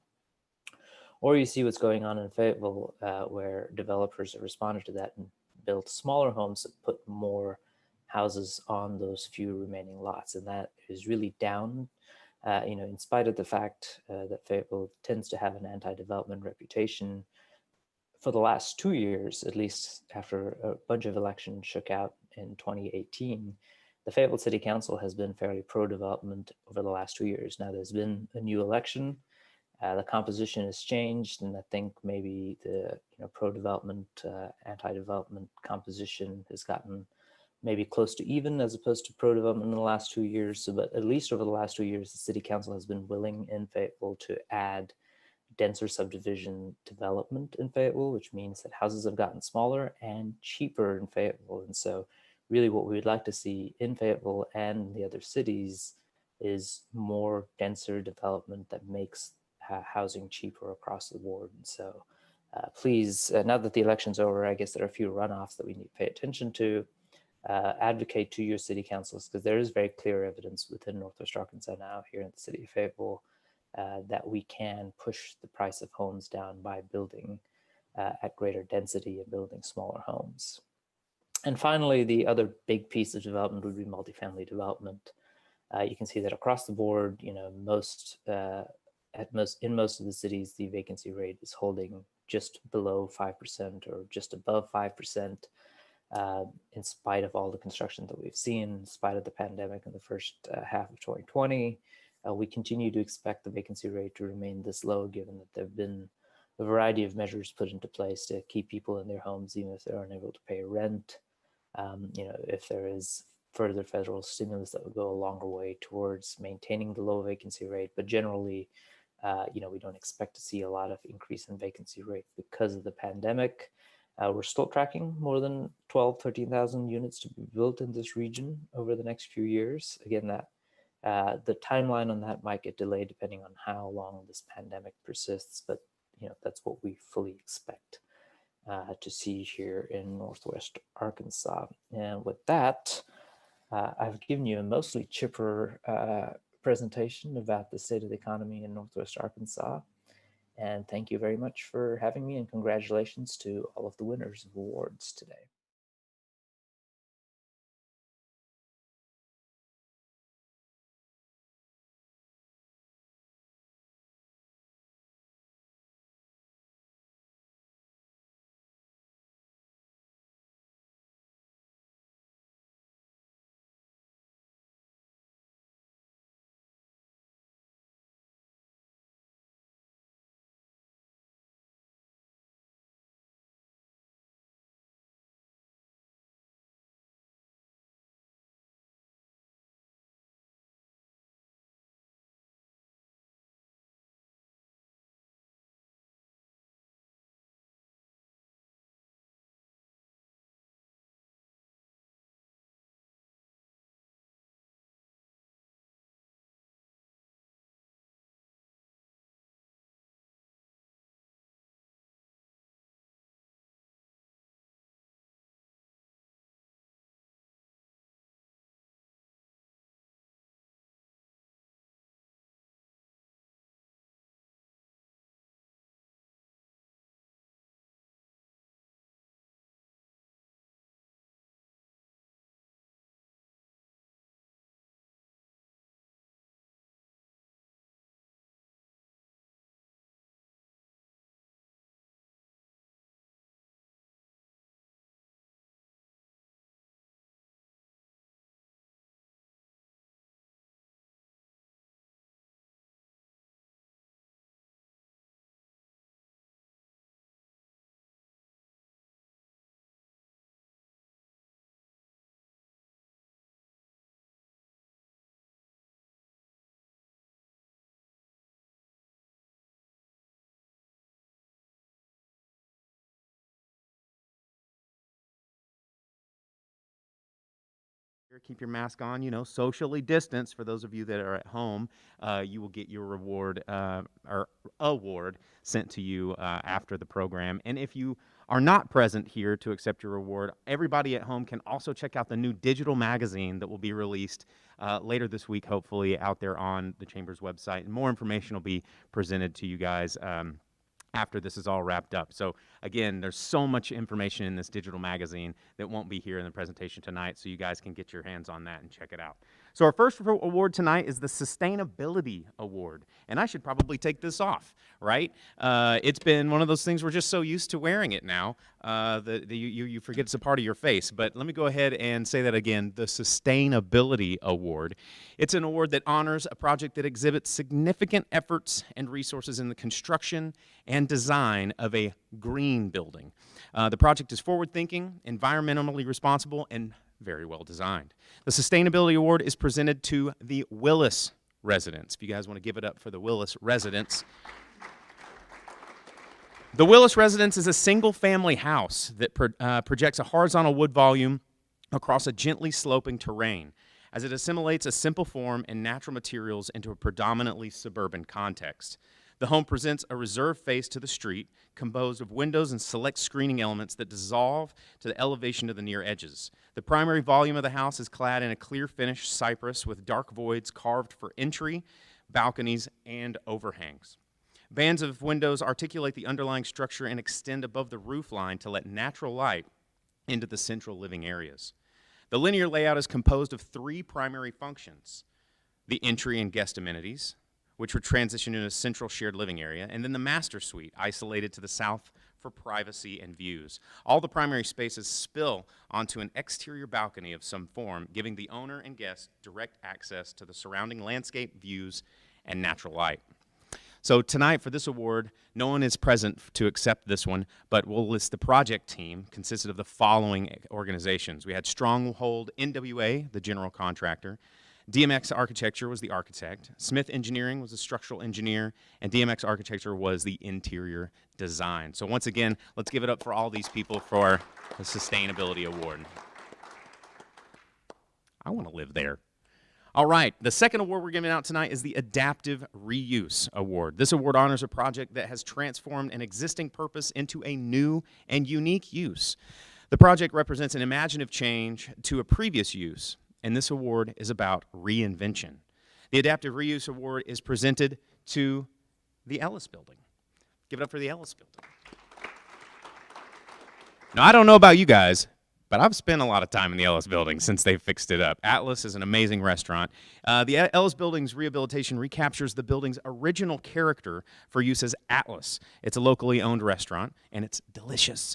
or you see what's going on in Fayetteville, where developers have responded to that and built smaller homes that put more houses on those few remaining lots. And that is really down, in spite of the fact that Fayetteville tends to have an anti-development reputation. For the last 2 years, at least after a bunch of elections shook out in 2018, the Fayetteville City Council has been fairly pro-development over the last 2 years. Now there's been a new election. The composition has changed, and I think maybe the pro-development, anti-development composition has gotten maybe close to even as opposed to pro-development in the last 2 years. So, but at least over the last 2 years, the City Council has been willing in Fayetteville to add denser subdivision development in Fayetteville, which means that houses have gotten smaller and cheaper in Fayetteville. And so really what we would like to see in Fayetteville and the other cities is more denser development that makes housing cheaper across the board. And so please, now that the election's over, I guess there are a few runoffs that we need to pay attention to. Advocate to your city councils, because there is very clear evidence within Northwest Arkansas now here in the city of Fayetteville that we can push the price of homes down by building at greater density and building smaller homes. And finally, the other big piece of development would be multifamily development. You can see that across the board, in most of the cities, the vacancy rate is holding just below 5% or just above 5%, in spite of all the construction that we've seen, in spite of the pandemic in the first half of 2020. We continue to expect the vacancy rate to remain this low, given that there have been a variety of measures put into place to keep people in their homes, even if they're unable to pay rent. If there is further federal stimulus, that would go a longer way towards maintaining the low vacancy rate. But generally, we don't expect to see a lot of increase in vacancy rate because of the pandemic. We're still tracking more than 13,000 units to be built in this region over the next few years. Again, that the timeline on that might get delayed depending on how long this pandemic persists, but that's what we fully expect to see here in Northwest Arkansas. And with that, I've given you a mostly chipper presentation about the state of the economy in Northwest Arkansas. And thank you very much for having me, and congratulations to all of the winners of awards today. Keep your mask on, socially distance. For those of you that are at home, you will get your reward or award sent to you after the program. And if you are not present here to accept your reward, everybody at home can also check out the new digital magazine that will be released later this week, hopefully out there on the Chamber's website. And more information will be presented to you guys after this is all wrapped up. So again, there's so much information in this digital magazine that won't be here in the presentation tonight, so you guys can get your hands on that and check it out. So our first award tonight is the Sustainability Award, and I should probably take this off, right? It's been one of those things we're just so used to wearing it now that you forget it's a part of your face. But let me go ahead and say that again, the Sustainability Award. It's an award that honors a project that exhibits significant efforts and resources in the construction and design of a green building. The project is forward-thinking, environmentally responsible, and very well designed. The Sustainability Award is presented to the Willis residents. If you guys want to give it up for the Willis residents. The Willis residence is a single-family house that projects a horizontal wood volume across a gently sloping terrain as it assimilates a simple form and natural materials into a predominantly suburban context. The home presents a reserved face to the street, composed of windows and select screening elements that dissolve to the elevation of the near edges. The primary volume of the house is clad in a clear finish cypress with dark voids carved for entry, balconies, and overhangs. Bands of windows articulate the underlying structure and extend above the roof line to let natural light into the central living areas. The linear layout is composed of three primary functions: the entry and guest amenities, which would transition into a central shared living area, and then the master suite, isolated to the south for privacy and views. All the primary spaces spill onto an exterior balcony of some form, giving the owner and guests direct access to the surrounding landscape, views, and natural light. So tonight for this award, no one is present to accept this one, but we'll list the project team consisted of the following organizations. We had Stronghold NWA, the general contractor. DMX Architecture was the architect. Smith Engineering was the structural engineer, and DMX Architecture was the interior design. So once again, let's give it up for all these people for the Sustainability Award. I want to live there. All right, the second award we're giving out tonight is the Adaptive Reuse Award. This award honors a project that has transformed an existing purpose into a new and unique use. The project represents an imaginative change to a previous use, and this award is about reinvention. The Adaptive Reuse Award is presented to the Ellis Building. Give it up for the Ellis Building. Now, I don't know about you guys, but I've spent a lot of time in the Ellis Building since they fixed it up. Atlas is an amazing restaurant. The Ellis Building's rehabilitation recaptures the building's original character for use as Atlas. It's a locally owned restaurant, and it's delicious.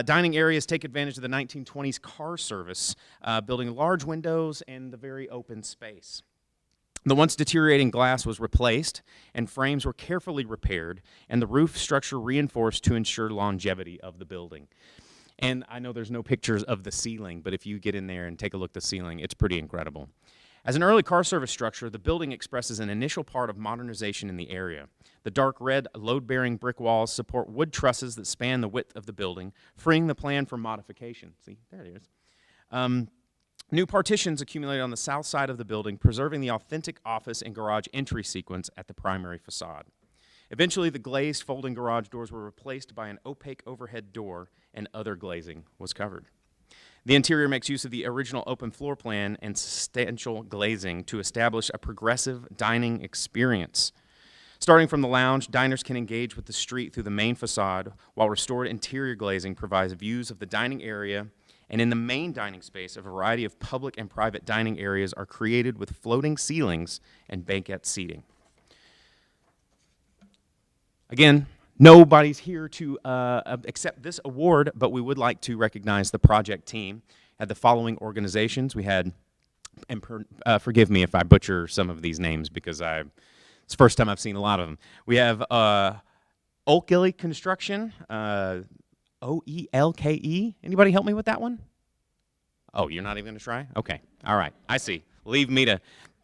Dining areas take advantage of the 1920s car service, building large windows and the very open space. The once deteriorating glass was replaced, and frames were carefully repaired, and the roof structure reinforced to ensure longevity of the building. And I know there's no pictures of the ceiling, but if you get in there and take a look at the ceiling, it's pretty incredible. As an early car service structure, the building expresses an initial part of modernization in the area. The dark red load-bearing brick walls support wood trusses that span the width of the building, freeing the plan for modification. See, there it is. New partitions accumulated on the south side of the building, preserving the authentic office and garage entry sequence at the primary facade. Eventually, the glazed folding garage doors were replaced by an opaque overhead door, and other glazing was covered. The interior makes use of the original open floor plan and substantial glazing to establish a progressive dining experience. Starting from the lounge, diners can engage with the street through the main facade, while restored interior glazing provides views of the dining area. And in the main dining space, a variety of public and private dining areas are created with floating ceilings and banquet seating. Again, nobody's here to accept this award, but we would like to recognize the project team. Had the following organizations. We had, and forgive me if I butcher some of these names because it's the first time I've seen a lot of them. We have Oakley Construction, Oelke. Anybody help me with that one? Oh, you're not even going to try? Okay. All right. I see. Leave me to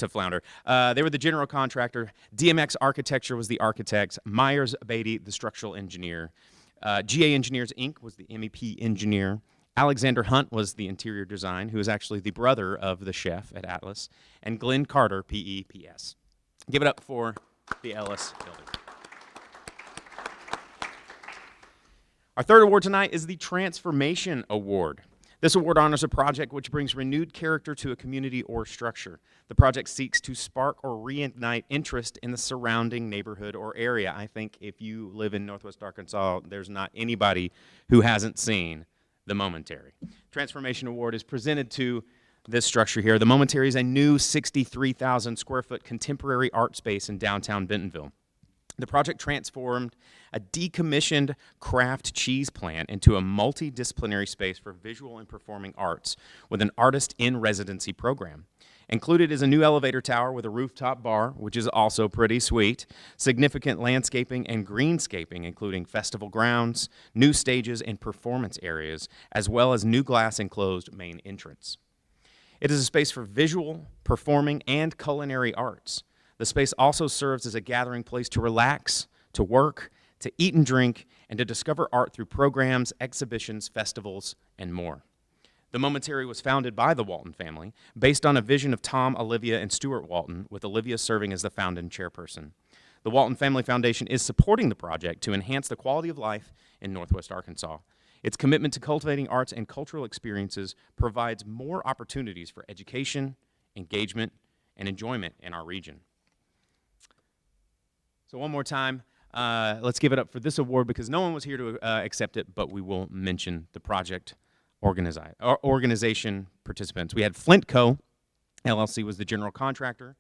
flounder. They were the general contractor. DMX Architecture was the architect. Myers Beatty, the structural engineer. GA Engineers, Inc. was the MEP engineer. Alexander Hunt was the interior design, who is actually the brother of the chef at Atlas. And Glenn Carter, PEPS. Give it up for the Ellis Building. Our third award tonight is the Transformation Award. This award honors a project which brings renewed character to a community or structure. The project seeks to spark or reignite interest in the surrounding neighborhood or area. I think if you live in Northwest Arkansas, there's not anybody who hasn't seen the Momentary. Transformation Award is presented to this structure here. The Momentary is a new 63,000 square foot contemporary art space in downtown Bentonville. The project transformed a decommissioned craft cheese plant into a multidisciplinary space for visual and performing arts with an artist-in-residency program. Included is a new elevator tower with a rooftop bar, which is also pretty sweet, significant landscaping and greenscaping, including festival grounds, new stages, and performance areas, as well as new glass-enclosed main entrance. It is a space for visual, performing, and culinary arts. The space also serves as a gathering place to relax, to work, to eat and drink, and to discover art through programs, exhibitions, festivals, and more. The Momentary was founded by the Walton family, based on a vision of Tom, Olivia, and Stuart Walton, with Olivia serving as the founding chairperson. The Walton Family Foundation is supporting the project to enhance the quality of life in Northwest Arkansas. Its commitment to cultivating arts and cultural experiences provides more opportunities for education, engagement, and enjoyment in our region. So one more time, let's give it up for this award because no one was here to accept it, but we will mention the project organization participants. We had Flint Co. LLC was the general contractor.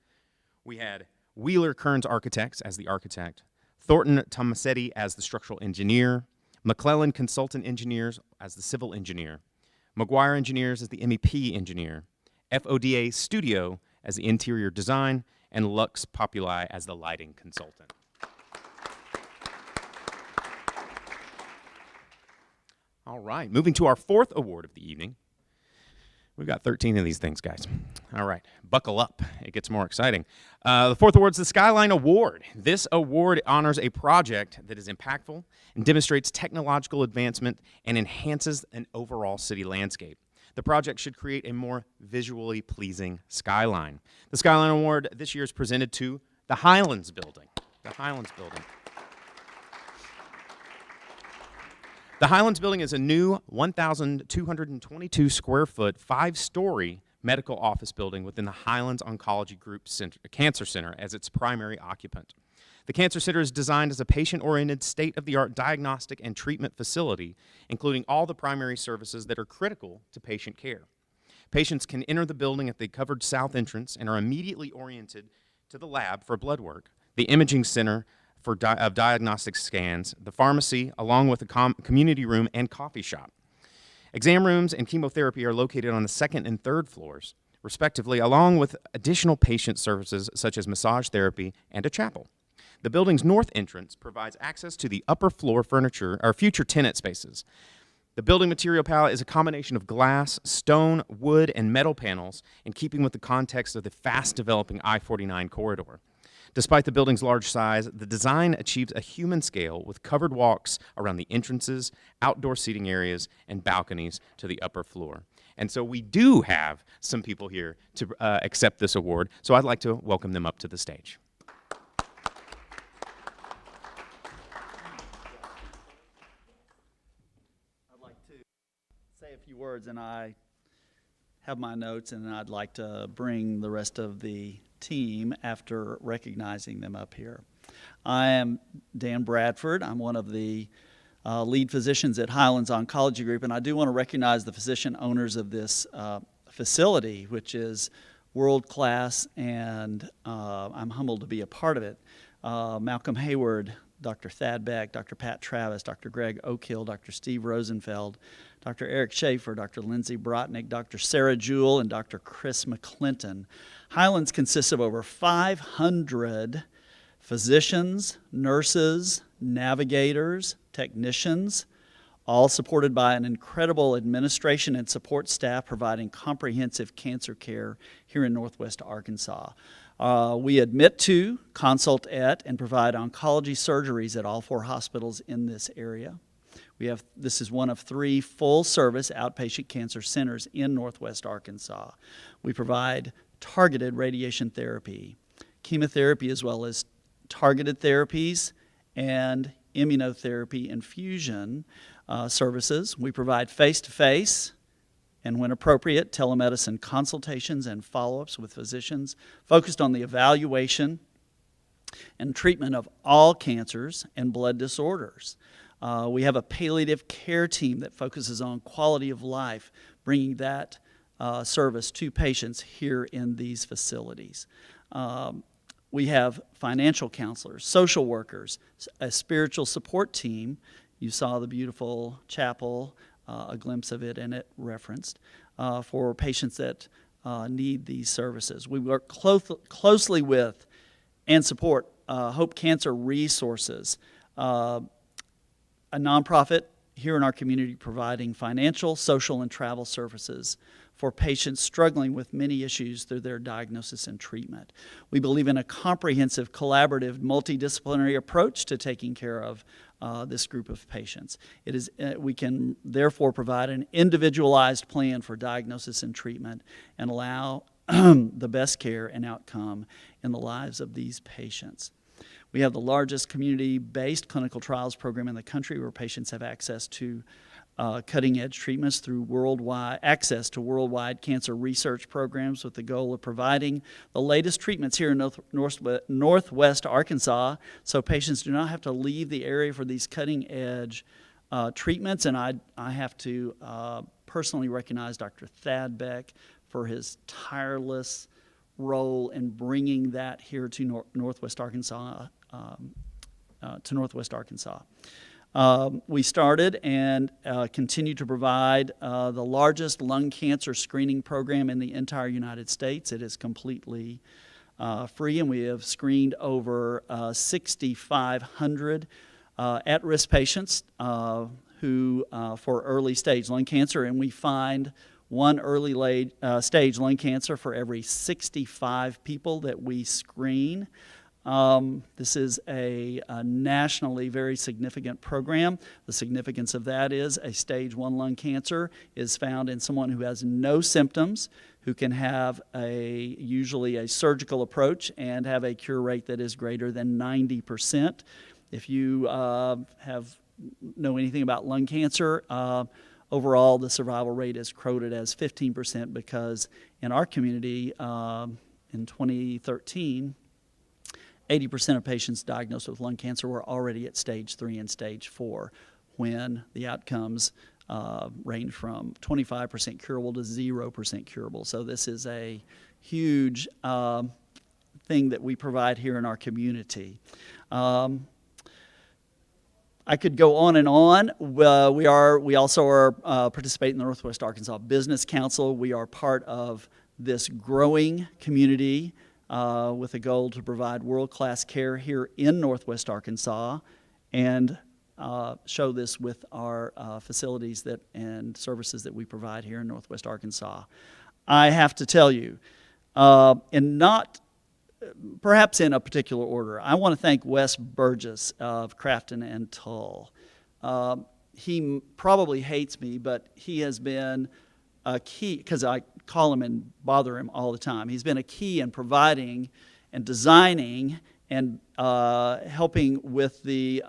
We had Wheeler Kearns Architects as the architect, Thornton Tomasetti as the structural engineer, McClellan Consultant Engineers as the civil engineer, McGuire Engineers as the MEP engineer, FODA Studio as the interior design, and Lux Populi as the lighting consultant. All right, moving to our fourth award of the evening. We've got 13 of these things, guys. All right, buckle up. It gets more exciting. The fourth award is the Skyline Award. This award honors a project that is impactful and demonstrates technological advancement and enhances an overall city landscape. The project should create a more visually pleasing skyline. The Skyline Award this year is presented to the Highlands Building. The Highlands Building. The Highlands Building is a new 1,222 square foot, 5-story medical office building within the Highlands Oncology Group Cancer Center as its primary occupant. The Cancer Center is designed as a patient-oriented, state-of-the-art diagnostic and treatment facility, including all the primary services that are critical to patient care. Patients can enter the building at the covered south entrance and are immediately oriented to the lab for blood work, the imaging center for diagnostic scans, the pharmacy, along with a community room and coffee shop. Exam rooms and chemotherapy are located on the second and third floors, respectively, along with additional patient services such as massage therapy and a chapel. The building's north entrance provides access to the upper floor furniture or future tenant spaces. The building material palette is a combination of glass, stone, wood, and metal panels in keeping with the context of the fast-developing I-49 corridor. Despite the building's large size, the design achieves a human scale with covered walks around the entrances, outdoor seating areas, and balconies to the upper floor. And so we do have some people here to accept this award, so I'd like to welcome them up to the stage. Say a few words, and I have my notes, and I'd like to bring the rest of the team after recognizing them up here. I am Dan Bradford. I'm one of the lead physicians at Highlands Oncology Group, and I do want to recognize the physician owners of this facility, which is world-class, and I'm humbled to be a part of it. Malcolm Hayward, Dr. Thad Beck, Dr. Pat Travis, Dr. Greg Oakhill, Dr. Steve Rosenfeld, Dr. Eric Schaefer, Dr. Lindsay Brotnick, Dr. Sarah Jewell, and Dr. Chris McClinton. Highlands consists of over 500 physicians, nurses, navigators, technicians, all supported by an incredible administration and support staff providing comprehensive cancer care here in Northwest Arkansas. We admit to, consult at, and provide oncology surgeries at all 4 hospitals in this area. This is one of 3 full-service outpatient cancer centers in Northwest Arkansas. We provide targeted radiation therapy, chemotherapy, as well as targeted therapies and immunotherapy infusion services. We provide face-to-face and, when appropriate, telemedicine consultations and follow-ups with physicians focused on the evaluation and treatment of all cancers and blood disorders. We have a palliative care team that focuses on quality of life, bringing that service to patients here in these facilities. We have financial counselors, social workers, a spiritual support team. You saw the beautiful chapel, a glimpse of it, and it referenced, for patients that need these services. We work closely with and support Hope Cancer Resources, a nonprofit here in our community providing financial, social, and travel services for patients struggling with many issues through their diagnosis and treatment. We believe in a comprehensive, collaborative, multidisciplinary approach to taking care of this group of patients. We can therefore provide an individualized plan for diagnosis and treatment and allow the best care and outcome in the lives of these patients. We have the largest community-based clinical trials program in the country where patients have access to cutting-edge treatments through access to worldwide cancer research programs with the goal of providing the latest treatments here in Northwest Arkansas so patients do not have to leave the area for these cutting-edge treatments. And I have to personally recognize Dr. Thad Beck for his tireless role in bringing that here to Northwest Arkansas. We started and continue to provide the largest lung cancer screening program in the entire United States. It is completely free, and we have screened over 6,500 at-risk patients who for early stage lung cancer, and we find one early stage lung cancer for every 65 people that we screen. This is a nationally very significant program. The significance of that is a stage 1 lung cancer is found in someone who has no symptoms, who can have usually a surgical approach and have a cure rate that is greater than 90%. If you know anything about lung cancer, overall the survival rate is quoted as 15% because in our community in 2013, 80% of patients diagnosed with lung cancer were already at stage 3 and stage 4 when the outcomes range from 25% curable to 0% curable. So this is a huge thing that we provide here in our community. I could go on and on. We also are participate in the Northwest Arkansas Business Council. We are part of this growing community with a goal to provide world-class care here in Northwest Arkansas, and show this with our facilities and services that we provide here in Northwest Arkansas. I have to tell you, and not perhaps in a particular order, I want to thank Wes Burgess of Crafton and Tull. He probably hates me, but he has been a key, because I call him and bother him all the time. He's been a key in providing and designing and helping with the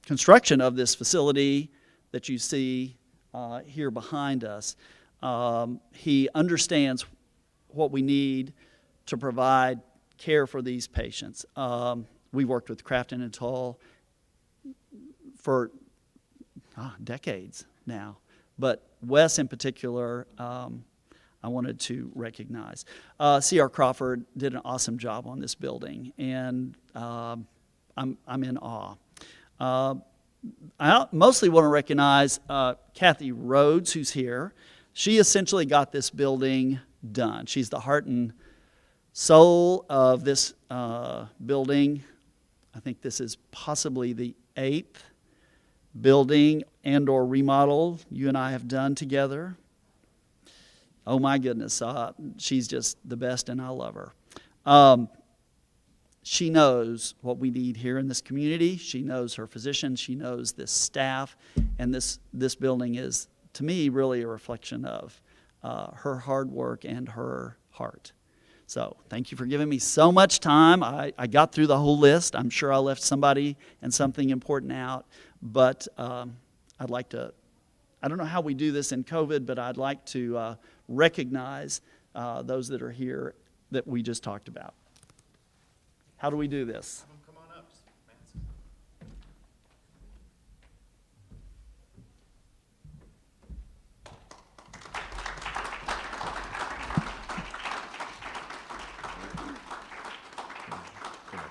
construction of this facility that you see here behind us. He understands what we need to provide care for these patients. We worked with Crafton and Tull for decades now, but Wes in particular, I wanted to recognize. C.R. Crawford did an awesome job on this building, and I'm in awe. I mostly want to recognize Kathy Rhodes, who's here. She essentially got this building done. She's the heart and soul of this building. I think this is possibly the 8th building and or remodel you and I have done together. Oh my goodness, she's just the best, and I love her. She knows what we need here in this community. She knows her physicians. She knows this staff, and this building is, to me, really a reflection of her hard work and her heart. So thank you for giving me so much time. I got through the whole list. I'm sure I left somebody and something important out, but I'd like to, I don't know how we do this in COVID, but I'd like to recognize those that are here that we just talked about. How do we do this? Come on up,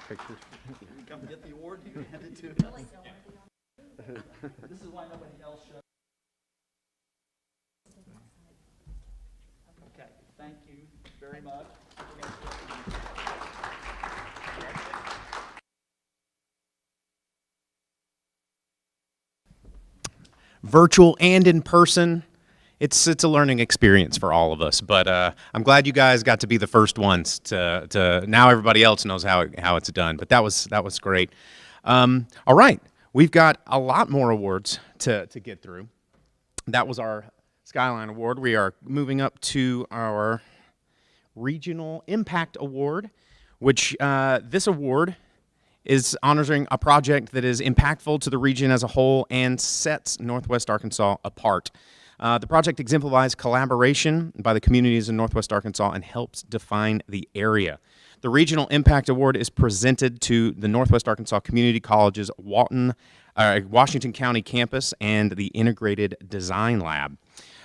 Pictures. Come get the award. You hand it to him. This is why nobody else shows. Okay, thank you very much. Virtual and in person. It's a learning experience for all of us, but I'm glad you guys got to be the first ones to now everybody else knows how it's done. But that was great. All right, we've got a lot more awards to get through. That was our Skyline Award. We are moving up to our Regional Impact Award, which this award is honoring a project that is impactful to the region as a whole and sets Northwest Arkansas apart. The project exemplifies collaboration by the communities in Northwest Arkansas and helps define the area. The Regional Impact Award is presented to the Northwest Arkansas Community College's Washington County campus and the Integrated Design Lab.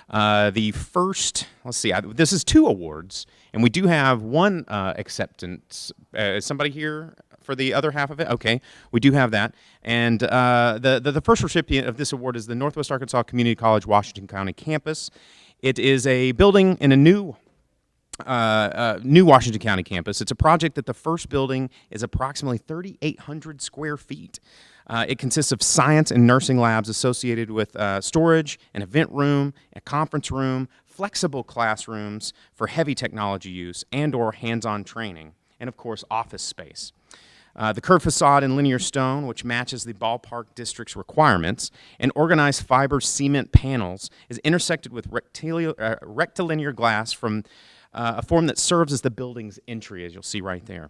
The first, let's see, this is 2 awards, and we do have one acceptance. Is somebody here for the other half of it? Okay, we do have that. And the first recipient of this award is the Northwest Arkansas Community College Washington County campus. It is a building in a new Washington County campus. It's a project that the first building is approximately 3,800 square feet. It consists of science and nursing labs associated with storage, an event room, a conference room, flexible classrooms for heavy technology use and or hands-on training, and of course office space. The curved facade in linear stone, which matches the ballpark district's requirements, and organized fiber cement panels is intersected with rectilinear glass from a form that serves as the building's entry, as you'll see right there.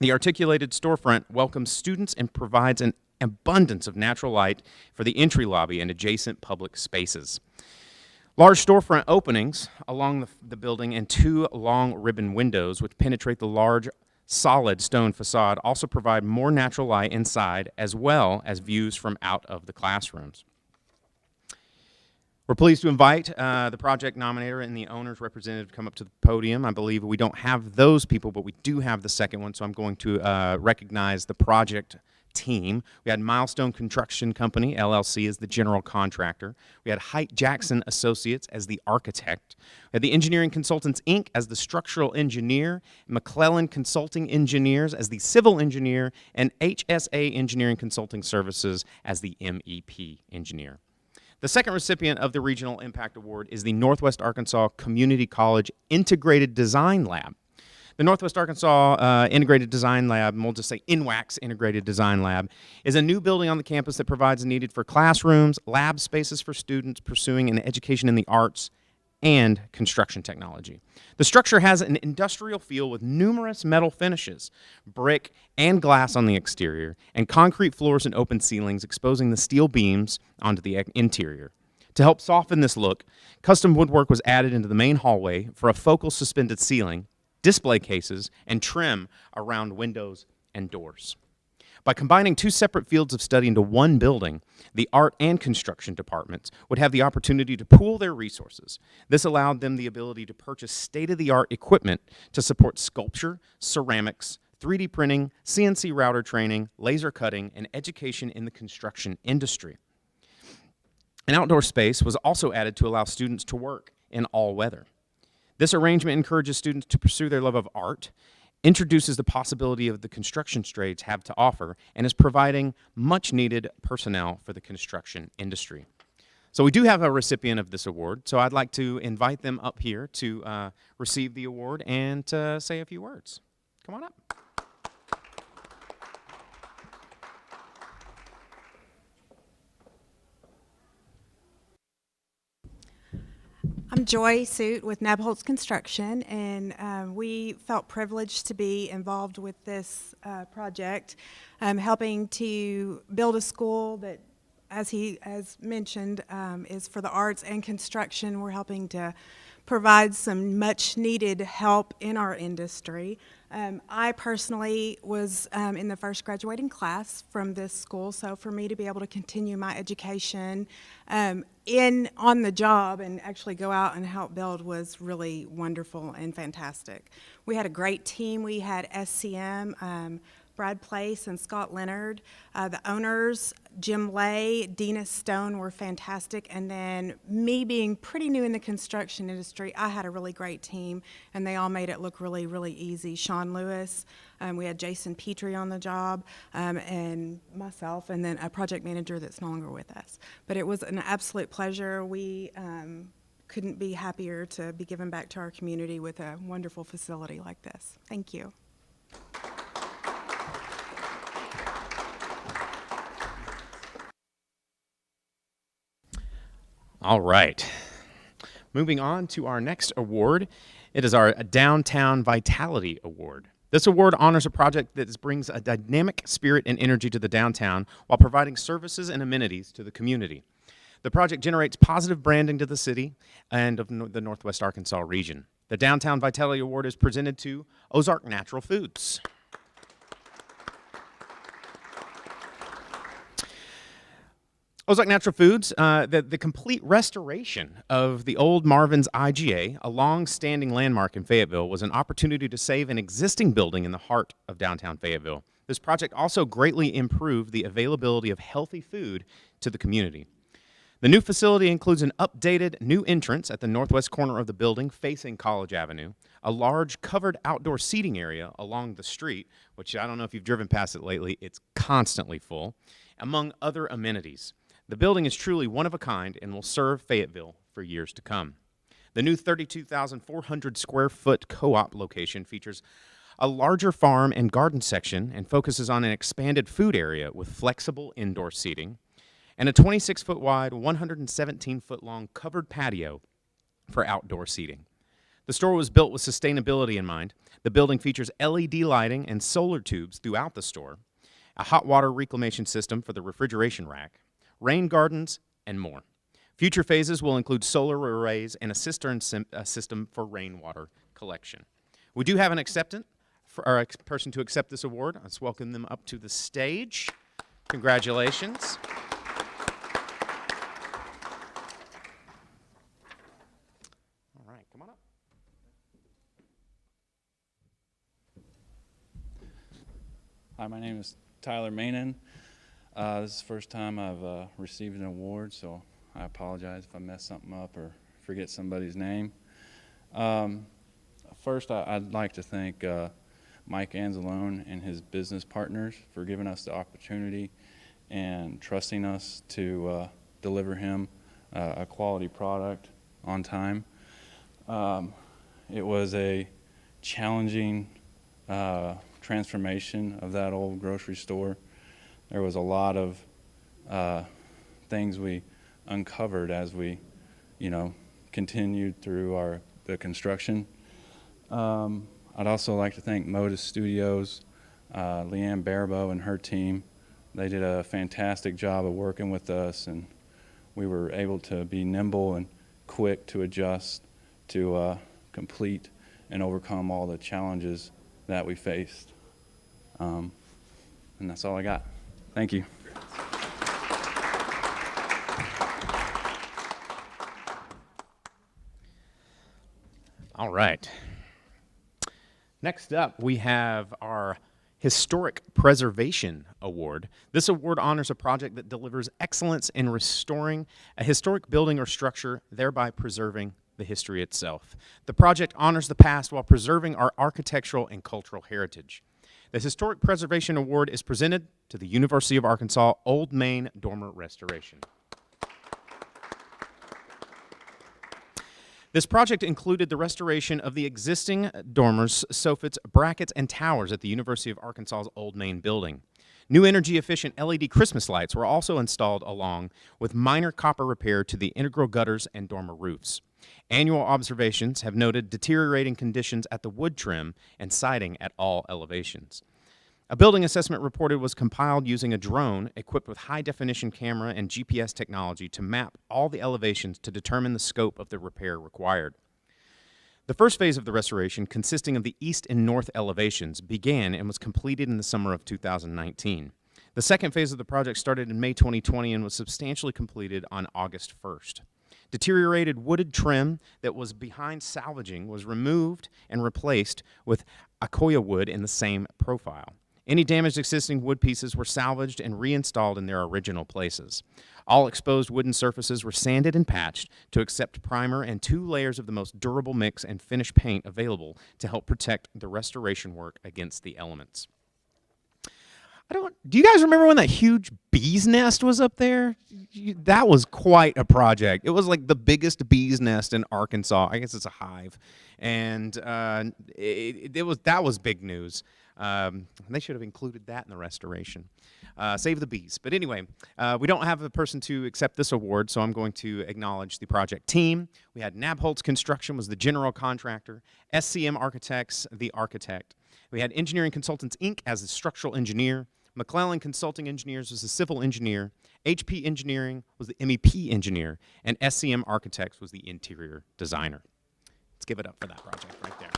The articulated storefront welcomes students and provides an abundance of natural light for the entry lobby and adjacent public spaces. Large storefront openings along the building and 2 long ribbon windows which penetrate the large solid stone facade also provide more natural light inside as well as views from out of the classrooms. We're pleased to invite the project nominator and the owner's representative to come up to the podium. I believe we don't have those people, but we do have the second one, so I'm going to recognize the project team. We had Milestone Construction Company, LLC, as the general contractor. We had Height Jackson Associates as the architect. We had the Engineering Consultants, Inc. as the structural engineer, McClellan Consulting Engineers as the civil engineer, and HSA Engineering Consulting Services as the MEP engineer. The second recipient of the Regional Impact Award is the Northwest Arkansas Community College Integrated Design Lab. The Northwest Arkansas Integrated Design Lab, and we'll just say NWACS Integrated Design Lab, is a new building on the campus that provides needed for classrooms, lab spaces for students pursuing an education in the arts, and construction technology. The structure has an industrial feel with numerous metal finishes, brick and glass on the exterior, and concrete floors and open ceilings exposing the steel beams onto the interior. To help soften this look, custom woodwork was added into the main hallway for a focal suspended ceiling, display cases, and trim around windows and doors. By combining two separate fields of study into one building, the art and construction departments would have the opportunity to pool their resources. This allowed them the ability to purchase state-of-the-art equipment to support sculpture, ceramics, 3D printing, CNC router training, laser cutting, and education in the construction industry. An outdoor space was also added to allow students to work in all weather. This arrangement encourages students to pursue their love of art, introduces the possibility of the construction trades have to offer, and is providing much needed personnel for the construction industry. So we do have a recipient of this award, so I'd like to invite them up here to receive the award and to say a few words. Come on up. I'm Joy Suit with Nabholz Construction, and we felt privileged to be involved with this project, helping to build a school that, as mentioned, is for the arts and construction. We're helping to provide some much needed help in our industry. I personally was in the first graduating class from this school, so for me to be able to continue my education on the job and actually go out and help build was really wonderful and fantastic. We had a great team. We had SCM, Brad Place and Scott Leonard. The owners, Jim Lay, Dina Stone, were fantastic. And then me being pretty new in the construction industry, I had a really great team, and they all made it look really, really easy. Sean Lewis, we had Jason Petrie on the job, and myself, and then a project manager that's no longer with us. But it was an absolute pleasure. We couldn't be happier to be given back to our community with a wonderful facility like this. Thank you. All right. Moving on to our next award. It is our Downtown Vitality Award. This award honors a project that brings a dynamic spirit and energy to the downtown while providing services and amenities to the community. The project generates positive branding to the city and of the Northwest Arkansas region. The Downtown Vitality Award is presented to Ozark Natural Foods. Ozark Natural Foods, the complete restoration of the old Marvin's IGA, a long-standing landmark in Fayetteville, was an opportunity to save an existing building in the heart of downtown Fayetteville. This project also greatly improved the availability of healthy food to the community. The new facility includes an updated new entrance at the northwest corner of the building facing College Avenue, a large covered outdoor seating area along the street, which I don't know if you've driven past it lately, it's constantly full, among other amenities. The building is truly one of a kind and will serve Fayetteville for years to come. The new 32,400 square foot co-op location features a larger farm and garden section and focuses on an expanded food area with flexible indoor seating and a 26-foot wide, 117-foot long covered patio for outdoor seating. The store was built with sustainability in mind. The building features LED lighting and solar tubes throughout the store, a hot water reclamation system for the refrigeration rack, rain gardens, and more. Future phases will include solar arrays and a cistern system for rainwater collection. We do have an acceptance for our person to accept this award. Let's welcome them up to the stage. Congratulations. All right, come on up. Hi, my name is Tyler Mainin. This is the first time I've received an award, so I apologize if I mess something up or forget somebody's name. First, I'd like to thank Mike Anzalone and his business partners for giving us the opportunity and trusting us to deliver him a quality product on time. It was a challenging transformation of that old grocery store. There was a lot of things we uncovered as we, continued through the construction. I'd also like to thank Modus Studios, Leanne Barabo and her team. They did a fantastic job of working with us, and we were able to be nimble and quick to adjust to complete and overcome all the challenges that we faced. And that's all I got. Thank you. All right. Next up, we have our Historic Preservation Award. This award honors a project that delivers excellence in restoring a historic building or structure, thereby preserving the history itself. The project honors the past while preserving our architectural and cultural heritage. The Historic Preservation Award is presented to the University of Arkansas Old Main Dormer Restoration. This project included the restoration of the existing dormers, soffits, brackets, and towers at the University of Arkansas's Old Main building. New energy-efficient LED Christmas lights were also installed along with minor copper repair to the integral gutters and dormer roofs. Annual observations have noted deteriorating conditions at the wood trim and siding at all elevations. A building assessment report was compiled using a drone equipped with high-definition camera and GPS technology to map all the elevations to determine the scope of the repair required. The first phase of the restoration, consisting of the east and north elevations, began and was completed in the summer of 2019. The second phase of the project started in May 2020 and was substantially completed on August 1st. Deteriorated wooded trim that was behind salvaging was removed and replaced with Akoya wood in the same profile. Any damaged existing wood pieces were salvaged and reinstalled in their original places. All exposed wooden surfaces were sanded and patched to accept primer and 2 layers of the most durable mix and finish paint available to help protect the restoration work against the elements. Do you guys remember when that huge bee's nest was up there? That was quite a project. It was like the biggest bee's nest in Arkansas. I guess it's a hive. And that was big news. They should have included that in the restoration. Save the bees. But anyway, we don't have a person to accept this award, so I'm going to acknowledge the project team. We had Nabholz Construction was the general contractor, SCM Architects, the architect. We had Engineering Consultants, Inc. as the structural engineer. McClellan Consulting Engineers was the civil engineer. HP Engineering was the MEP engineer. And SCM Architects was the interior designer. Let's give it up for that project right there.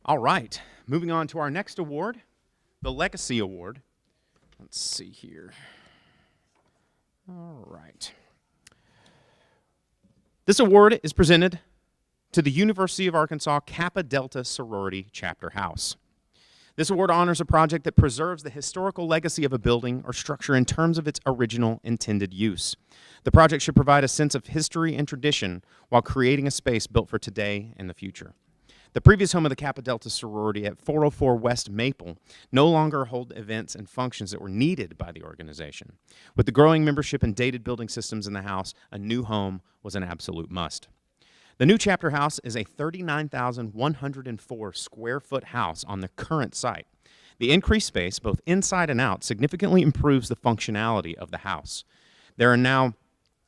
All right, moving on to our next award, the Legacy Award. Let's see here. All right. This award is presented to the University of Arkansas Kappa Delta Sorority Chapter House. This award honors a project that preserves the historical legacy of a building or structure in terms of its original intended use. The project should provide a sense of history and tradition while creating a space built for today and the future. The previous home of the Kappa Delta sorority at 404 West Maple no longer hold events and functions that were needed by the organization. With the growing membership and dated building systems in the house, a new home was an absolute must. The new chapter house is a 39,104 square foot house on the current site. The increased space, both inside and out, significantly improves the functionality of the house. There are now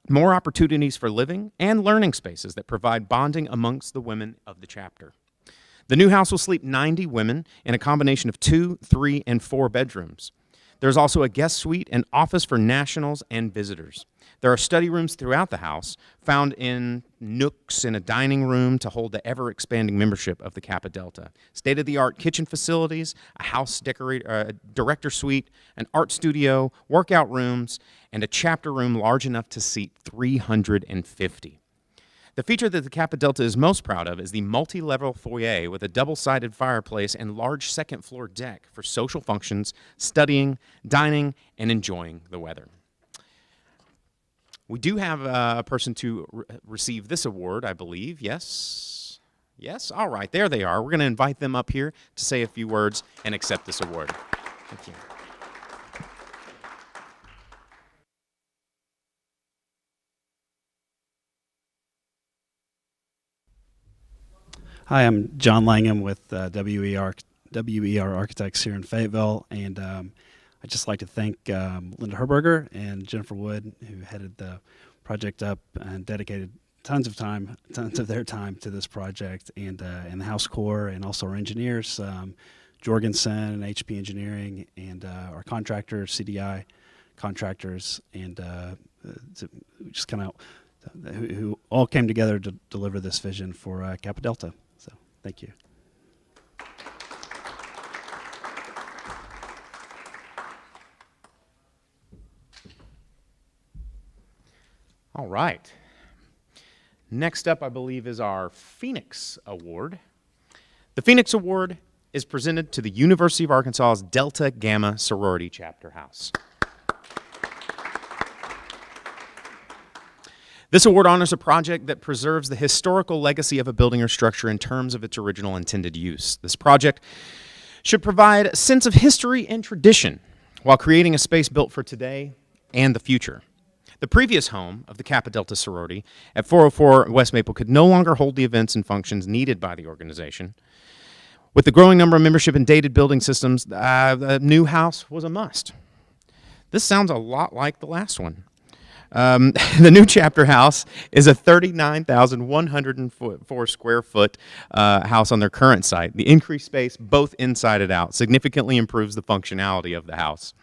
more opportunities for living and learning spaces that provide bonding amongst the women of the chapter. The new house will sleep 90 women in a combination of 2, 3, and 4 bedrooms. There's also a guest suite and office for nationals and visitors. There are study rooms throughout the house, found in nooks in a dining room to hold the ever-expanding membership of the Kappa Delta. State-of-the-art kitchen facilities, a house director suite, an art studio, workout rooms, and a chapter room large enough to seat 350. The feature that the Kappa Delta is most proud of is the multi-level foyer with a double-sided fireplace and large second-floor deck for social functions, studying, dining, and enjoying the weather. We do have a person to receive this award, I believe. Yes? Yes? All right, there they are. We're going to invite them up here to say a few words and accept this award. Thank you. Hi, I'm John Langham with WER Architects here in Fayetteville, and I'd just like to thank Linda Herberger and Jennifer Wood, who headed the project up and dedicated tons of their time to this project, and the House Corps, and also our engineers, Jorgensen and HP Engineering, and our contractors, CDI contractors, and just kind of who all came together to deliver this vision for Kappa Delta. So, thank you. All right. Next up, I believe, is our Phoenix Award. The Phoenix Award is presented to the University of Arkansas's Delta Gamma Sorority Chapter House. This award honors a project that preserves the historical legacy of a building or structure in terms of its original intended use. This project should provide a sense of history and tradition while creating a space built for today and the future. The previous home of the Kappa Delta sorority at 404 West Maple could no longer hold the events and functions needed by the organization. With the growing number of membership and dated building systems, the new house was a must. This sounds a lot like the last one. The new chapter house is a 39,104 square foot house on their current site. The increased space, both inside and out, significantly improves the functionality of the house.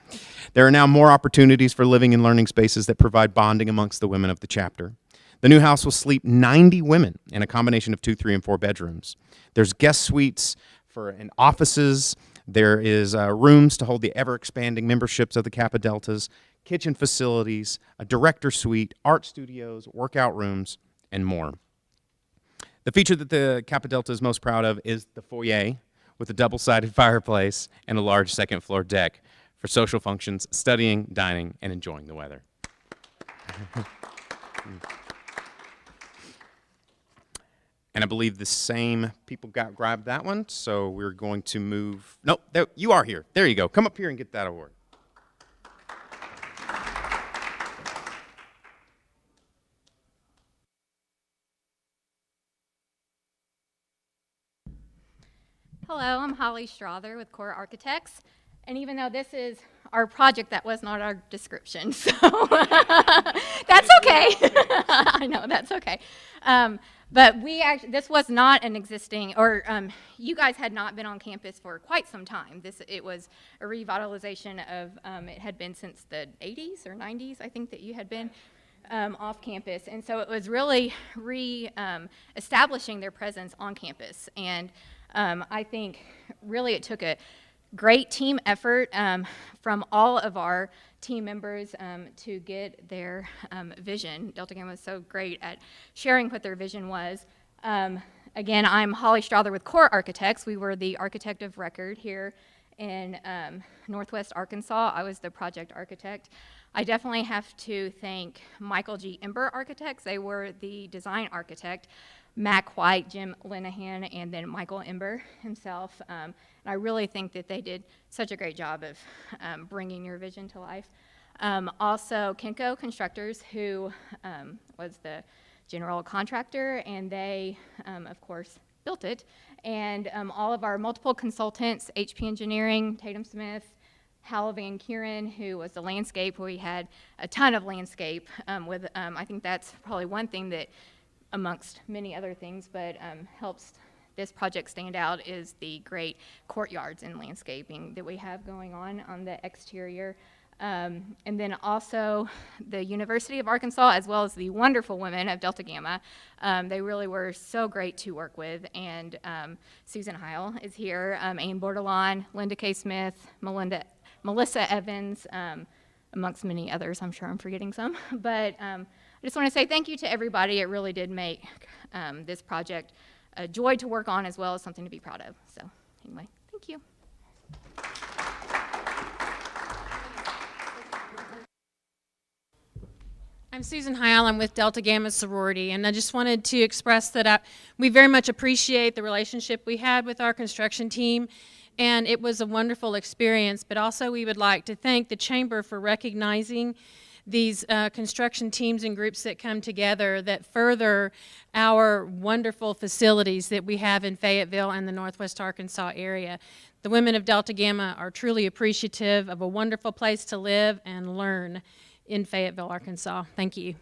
There are now more opportunities for living and learning spaces that provide bonding amongst the women of the chapter. The new house will sleep 90 women in a combination of 2, 3, and 4 bedrooms. There's guest suites and offices. There is rooms to hold the ever-expanding memberships of the Kappa Deltas, kitchen facilities, a director suite, art studios, workout rooms, and more. The feature that the Kappa Delta is most proud of is the foyer with a double-sided fireplace and a large second-floor deck for social functions, studying, dining, and enjoying the weather. And I believe the same people grabbed that one, so we're going to move. Nope, you are here. There you go. Come up here and get that award. Hello, I'm Holly Strother with Core Architects, and even though this is our project, that was not our description, so that's okay. I know, that's okay. But this was not an existing, or you guys had not been on campus for quite some time. It was a revitalization of, it had been since the 80s or 90s, I think, that you had been off campus. And so it was really establishing their presence on campus. And I think really it took a great team effort from all of our team members to get their vision. Delta Gamma was so great at sharing what their vision was. Again, I'm Holly Strother with Core Architects. We were the architect of record here in Northwest Arkansas. I was the project architect. I definitely have to thank Michael G. Ember Architects. They were the design architect. Mac White, Jim Linehan, and then Michael Ember himself. And I really think that they did such a great job of bringing your vision to life. Also, Kinko Constructors, who was the general contractor, and they, of course, built it. And all of our multiple consultants, HP Engineering, Tatum Smith, Hal Van Kuren, who was the landscape, where we had a ton of landscape with, I think that's probably one thing that, amongst many other things, but helps this project stand out is the great courtyards and landscaping that we have going on the exterior. And then also the University of Arkansas, as well as the wonderful women of Delta Gamma. They really were so great to work with. And Susan Heil is here, Ann Bordelon, Linda K. Smith, Melissa Evans, amongst many others. I'm sure I'm forgetting some. But I just want to say thank you to everybody. It really did make this project a joy to work on, as well as something to be proud of. So anyway, thank you. I'm Susan Heil. I'm with Delta Gamma Sorority, and I just wanted to express that we very much appreciate the relationship we had with our construction team, and it was a wonderful experience. But also we would like to thank the Chamber for recognizing these construction teams and groups that come together that further our wonderful facilities that we have in Fayetteville and the Northwest Arkansas area. The women of Delta Gamma are truly appreciative of a wonderful place to live and learn in Fayetteville, Arkansas. Thank you.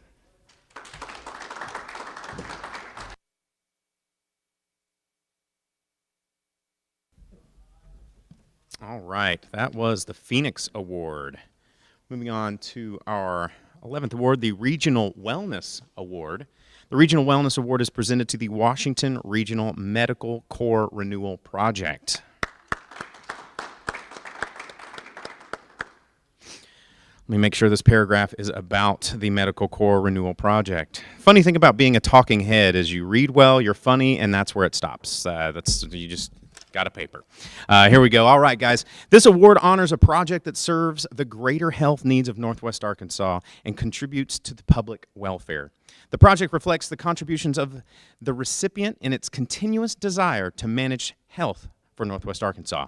All right, that was the Phoenix Award. Moving on to our 11th award, the Regional Wellness Award. The Regional Wellness Award is presented to the Washington Regional Medical Corps Renewal Project. Let me make sure this paragraph is about the Medical Corps Renewal Project. Funny thing about being a talking head is you read well, you're funny, and that's where it stops. You just got a paper. Here we go. All right, guys. This award honors a project that serves the greater health needs of Northwest Arkansas and contributes to the public welfare. The project reflects the contributions of the recipient and its continuous desire to manage health for Northwest Arkansas.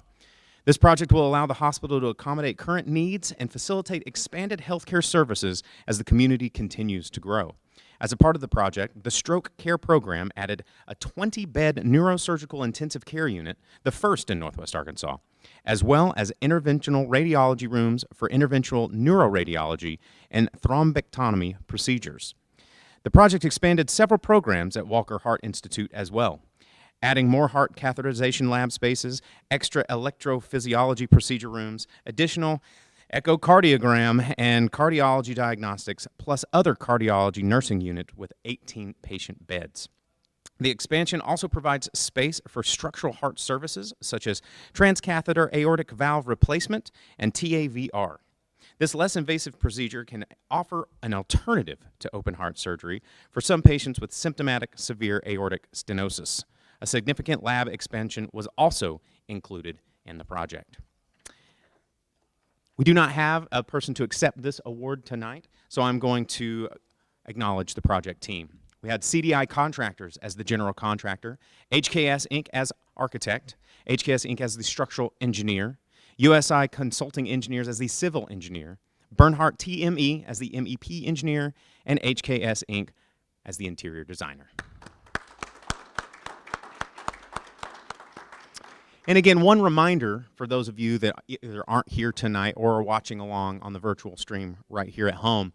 This project will allow the hospital to accommodate current needs and facilitate expanded healthcare services as the community continues to grow. As a part of the project, the Stroke Care Program added a 20-bed neurosurgical intensive care unit, the first in Northwest Arkansas, as well as interventional radiology rooms for interventional neuroradiology and thrombectomy procedures. The project expanded several programs at Walker Heart Institute as well, adding more heart catheterization lab spaces, extra electrophysiology procedure rooms, additional echocardiogram and cardiology diagnostics, plus other cardiology nursing unit with 18 patient beds. The expansion also provides space for structural heart services such as transcatheter aortic valve replacement and TAVR. This less invasive procedure can offer an alternative to open heart surgery for some patients with symptomatic severe aortic stenosis. A significant lab expansion was also included in the project. We do not have a person to accept this award tonight, so I'm going to acknowledge the project team. We had CDI Contractors as the general contractor, HKS Inc. as architect, HKS Inc. as the structural engineer, USI Consulting Engineers as the civil engineer, Bernhardt TME as the MEP engineer, and HKS Inc. as the interior designer. And again, one reminder for those of you that either aren't here tonight or are watching along on the virtual stream right here at home,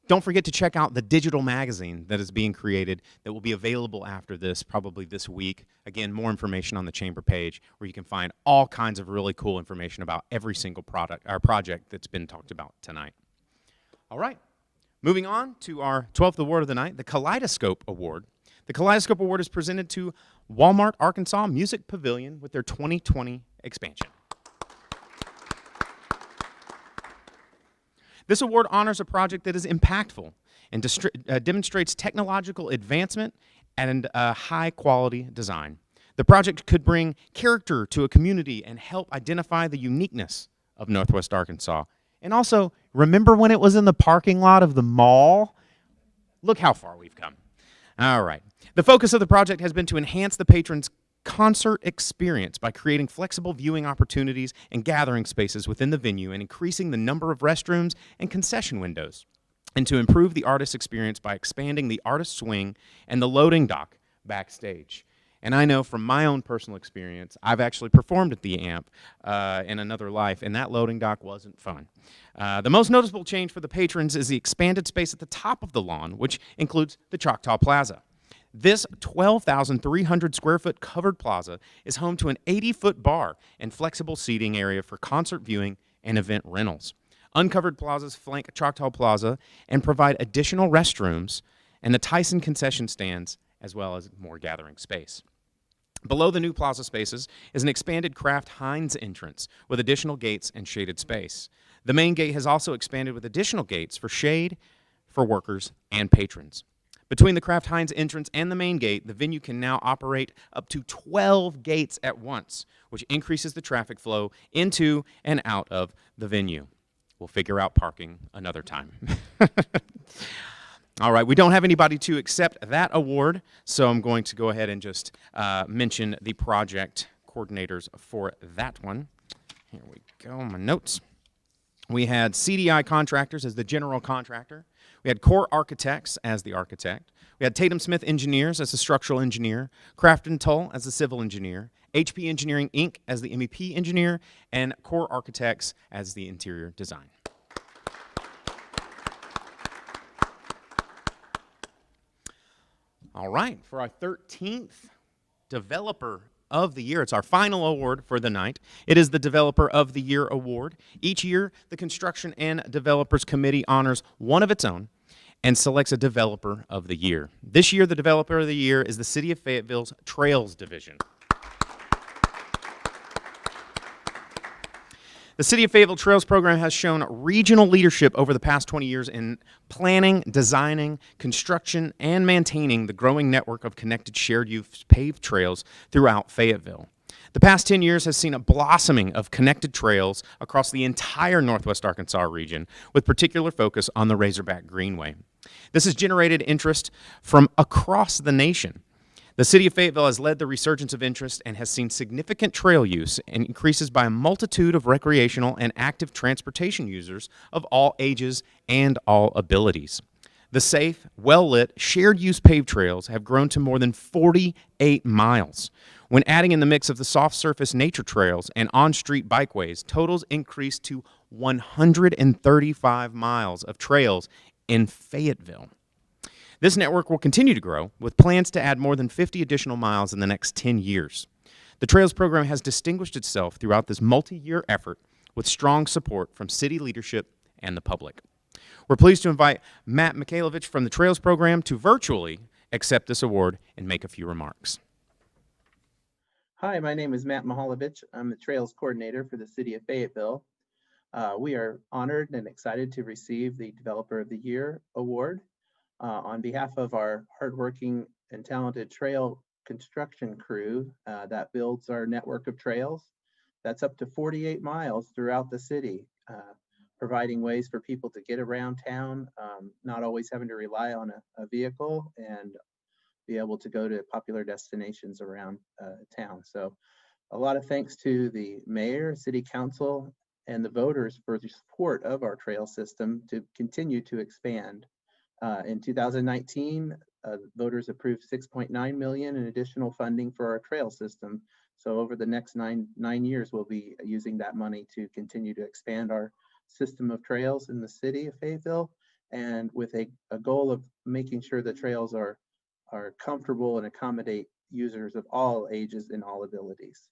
don't forget to check out the digital magazine that is being created that will be available after this, probably this week. Again, more information on the Chamber page where you can find all kinds of really cool information about every single project that's been talked about tonight. All right, moving on to our 12th award of the night, the Kaleidoscope Award. The Kaleidoscope Award is presented to Walmart Arkansas Music Pavilion with their 2020 expansion. This award honors a project that is impactful and demonstrates technological advancement and high-quality design. The project could bring character to a community and help identify the uniqueness of Northwest Arkansas. And also, remember when it was in the parking lot of the mall? Look how far we've come. All right. The focus of the project has been to enhance the patrons' concert experience by creating flexible viewing opportunities and gathering spaces within the venue and increasing the number of restrooms and concession windows, and to improve the artist experience by expanding the artist swing and the loading dock backstage. And I know from my own personal experience, I've actually performed at the AMP in another life, and that loading dock wasn't fun. The most noticeable change for the patrons is the expanded space at the top of the lawn, which includes the Choctaw Plaza. This 12,300 square foot covered plaza is home to an 80-foot bar and flexible seating area for concert viewing and event rentals. Uncovered plazas flank Choctaw Plaza and provide additional restrooms and the Tyson concession stands, as well as more gathering space. Below the new plaza spaces is an expanded Kraft Heinz entrance with additional gates and shaded space. The main gate has also expanded with additional gates for shade for workers and patrons. Between the Kraft Heinz entrance and the main gate, the venue can now operate up to 12 gates at once, which increases the traffic flow into and out of the venue. We'll figure out parking another time. All right, we don't have anybody to accept that award, so I'm going to go ahead and just mention the project coordinators for that one. Here we go, my notes. We had CDI Contractors as the general contractor. We had Core Architects as the architect. We had Tatum Smith Engineers as the structural engineer. Crafton Tull as the civil engineer. HP Engineering Inc. as the MEP engineer. And Core Architects as the interior design. All right, for our 13th Developer of the Year. It's our final award for the night. It is the Developer of the Year award. Each year, the Construction and Developers Committee honors one of its own and selects a Developer of the Year. This year, the Developer of the Year is the City of Fayetteville's Trails Division. The City of Fayetteville Trails Program has shown regional leadership over the past 20 years in planning, designing, construction, and maintaining the growing network of connected shared use paved trails throughout Fayetteville. The past 10 years has seen a blossoming of connected trails across the entire Northwest Arkansas region, with particular focus on the Razorback Greenway. This has generated interest from across the nation. The City of Fayetteville has led the resurgence of interest and has seen significant trail use and increases by a multitude of recreational and active transportation users of all ages and all abilities. The safe, well-lit, shared-use paved trails have grown to more than 48 miles. When adding in the mix of the soft-surface nature trails and on-street bikeways, totals increased to 135 miles of trails in Fayetteville. This network will continue to grow, with plans to add more than 50 additional miles in the next 10 years. The Trails Program has distinguished itself throughout this multi-year effort with strong support from city leadership and the public. We're pleased to invite Matt Mikhailovich from the Trails Program to virtually accept this award and make a few remarks. Hi, my name is Matt Mikhailovich. I'm the Trails Coordinator for the City of Fayetteville. We are honored and excited to receive the Developer of the Year award. On behalf of our hardworking and talented trail construction crew that builds our network of trails, that's up to 48 miles throughout the city, providing ways for people to get around town, not always having to rely on a vehicle, and be able to go to popular destinations around town. So a lot of thanks to the mayor, city council, and the voters for the support of our trail system to continue to expand. In 2019, voters approved $6.9 million in additional funding for our trail system. So over the next nine years, we'll be using that money to continue to expand our system of trails in the city of Fayetteville, and with a goal of making sure the trails are comfortable and accommodate users of all ages and all abilities.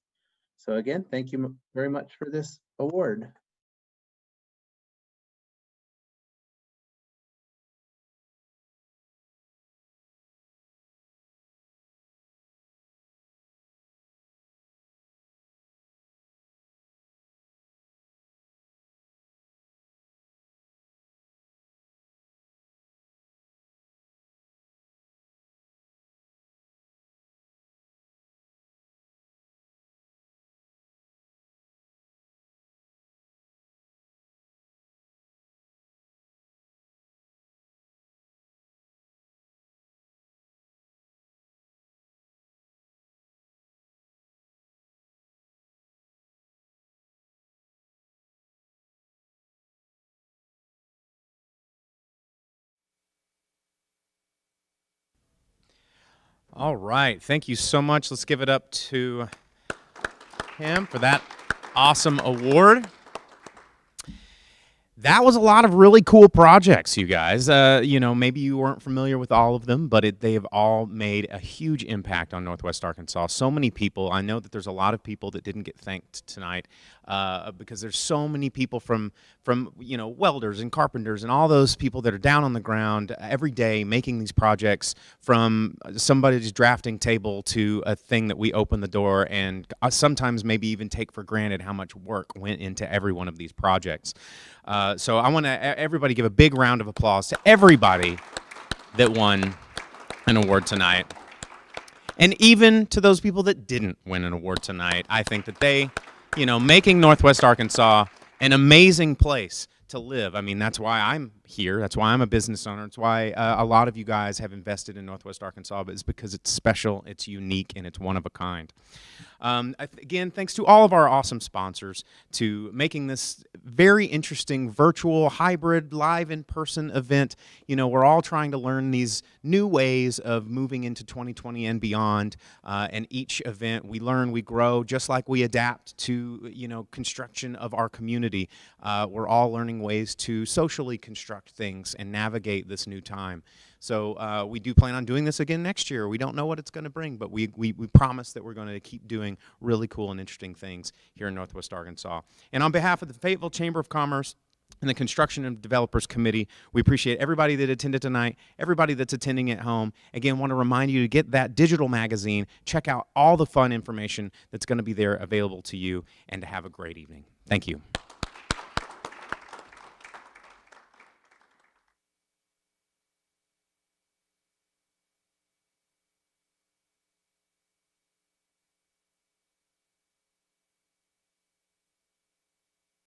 So again, thank you very much for this award. All right, thank you so much. Let's give it up to him for that awesome award. That was a lot of really cool projects, you guys. You know, maybe you weren't familiar with all of them, but they have all made a huge impact on Northwest Arkansas. So many people. I know that there's a lot of people that didn't get thanked tonight because there's so many people from you know, welders and carpenters and all those people that are down on the ground every day making these projects, from somebody's drafting table to a thing that we open the door and sometimes maybe even take for granted how much work went into every one of these projects. So I want to everybody give a big round of applause to everybody that won an award tonight. And even to those people that didn't win an award tonight. I think that they, you know, making Northwest Arkansas an amazing place to live. I mean, that's why I'm here. That's why I'm a business owner. It's why a lot of you guys have invested in Northwest Arkansas, but it's because it's special, it's unique, and it's one of a kind. Again, thanks to all of our awesome sponsors to making this very interesting virtual, hybrid, live in-person event. You know, we're all trying to learn these new ways of moving into 2020 and beyond. And each event we learn, we grow, just like we adapt to, you know, construction of our community. We're all learning ways to socially construct things and navigate this new time. So we do plan on doing this again next year. We don't know what it's going to bring, but we promise that we're going to keep doing really cool and interesting things here in Northwest Arkansas. And on behalf of the Fayetteville Chamber of Commerce and the Construction and Developers Committee, we appreciate everybody that attended tonight, everybody that's attending at home. Again, want to remind you to get that digital magazine, check out all the fun information that's going to be there available to you, and to have a great evening. Thank you.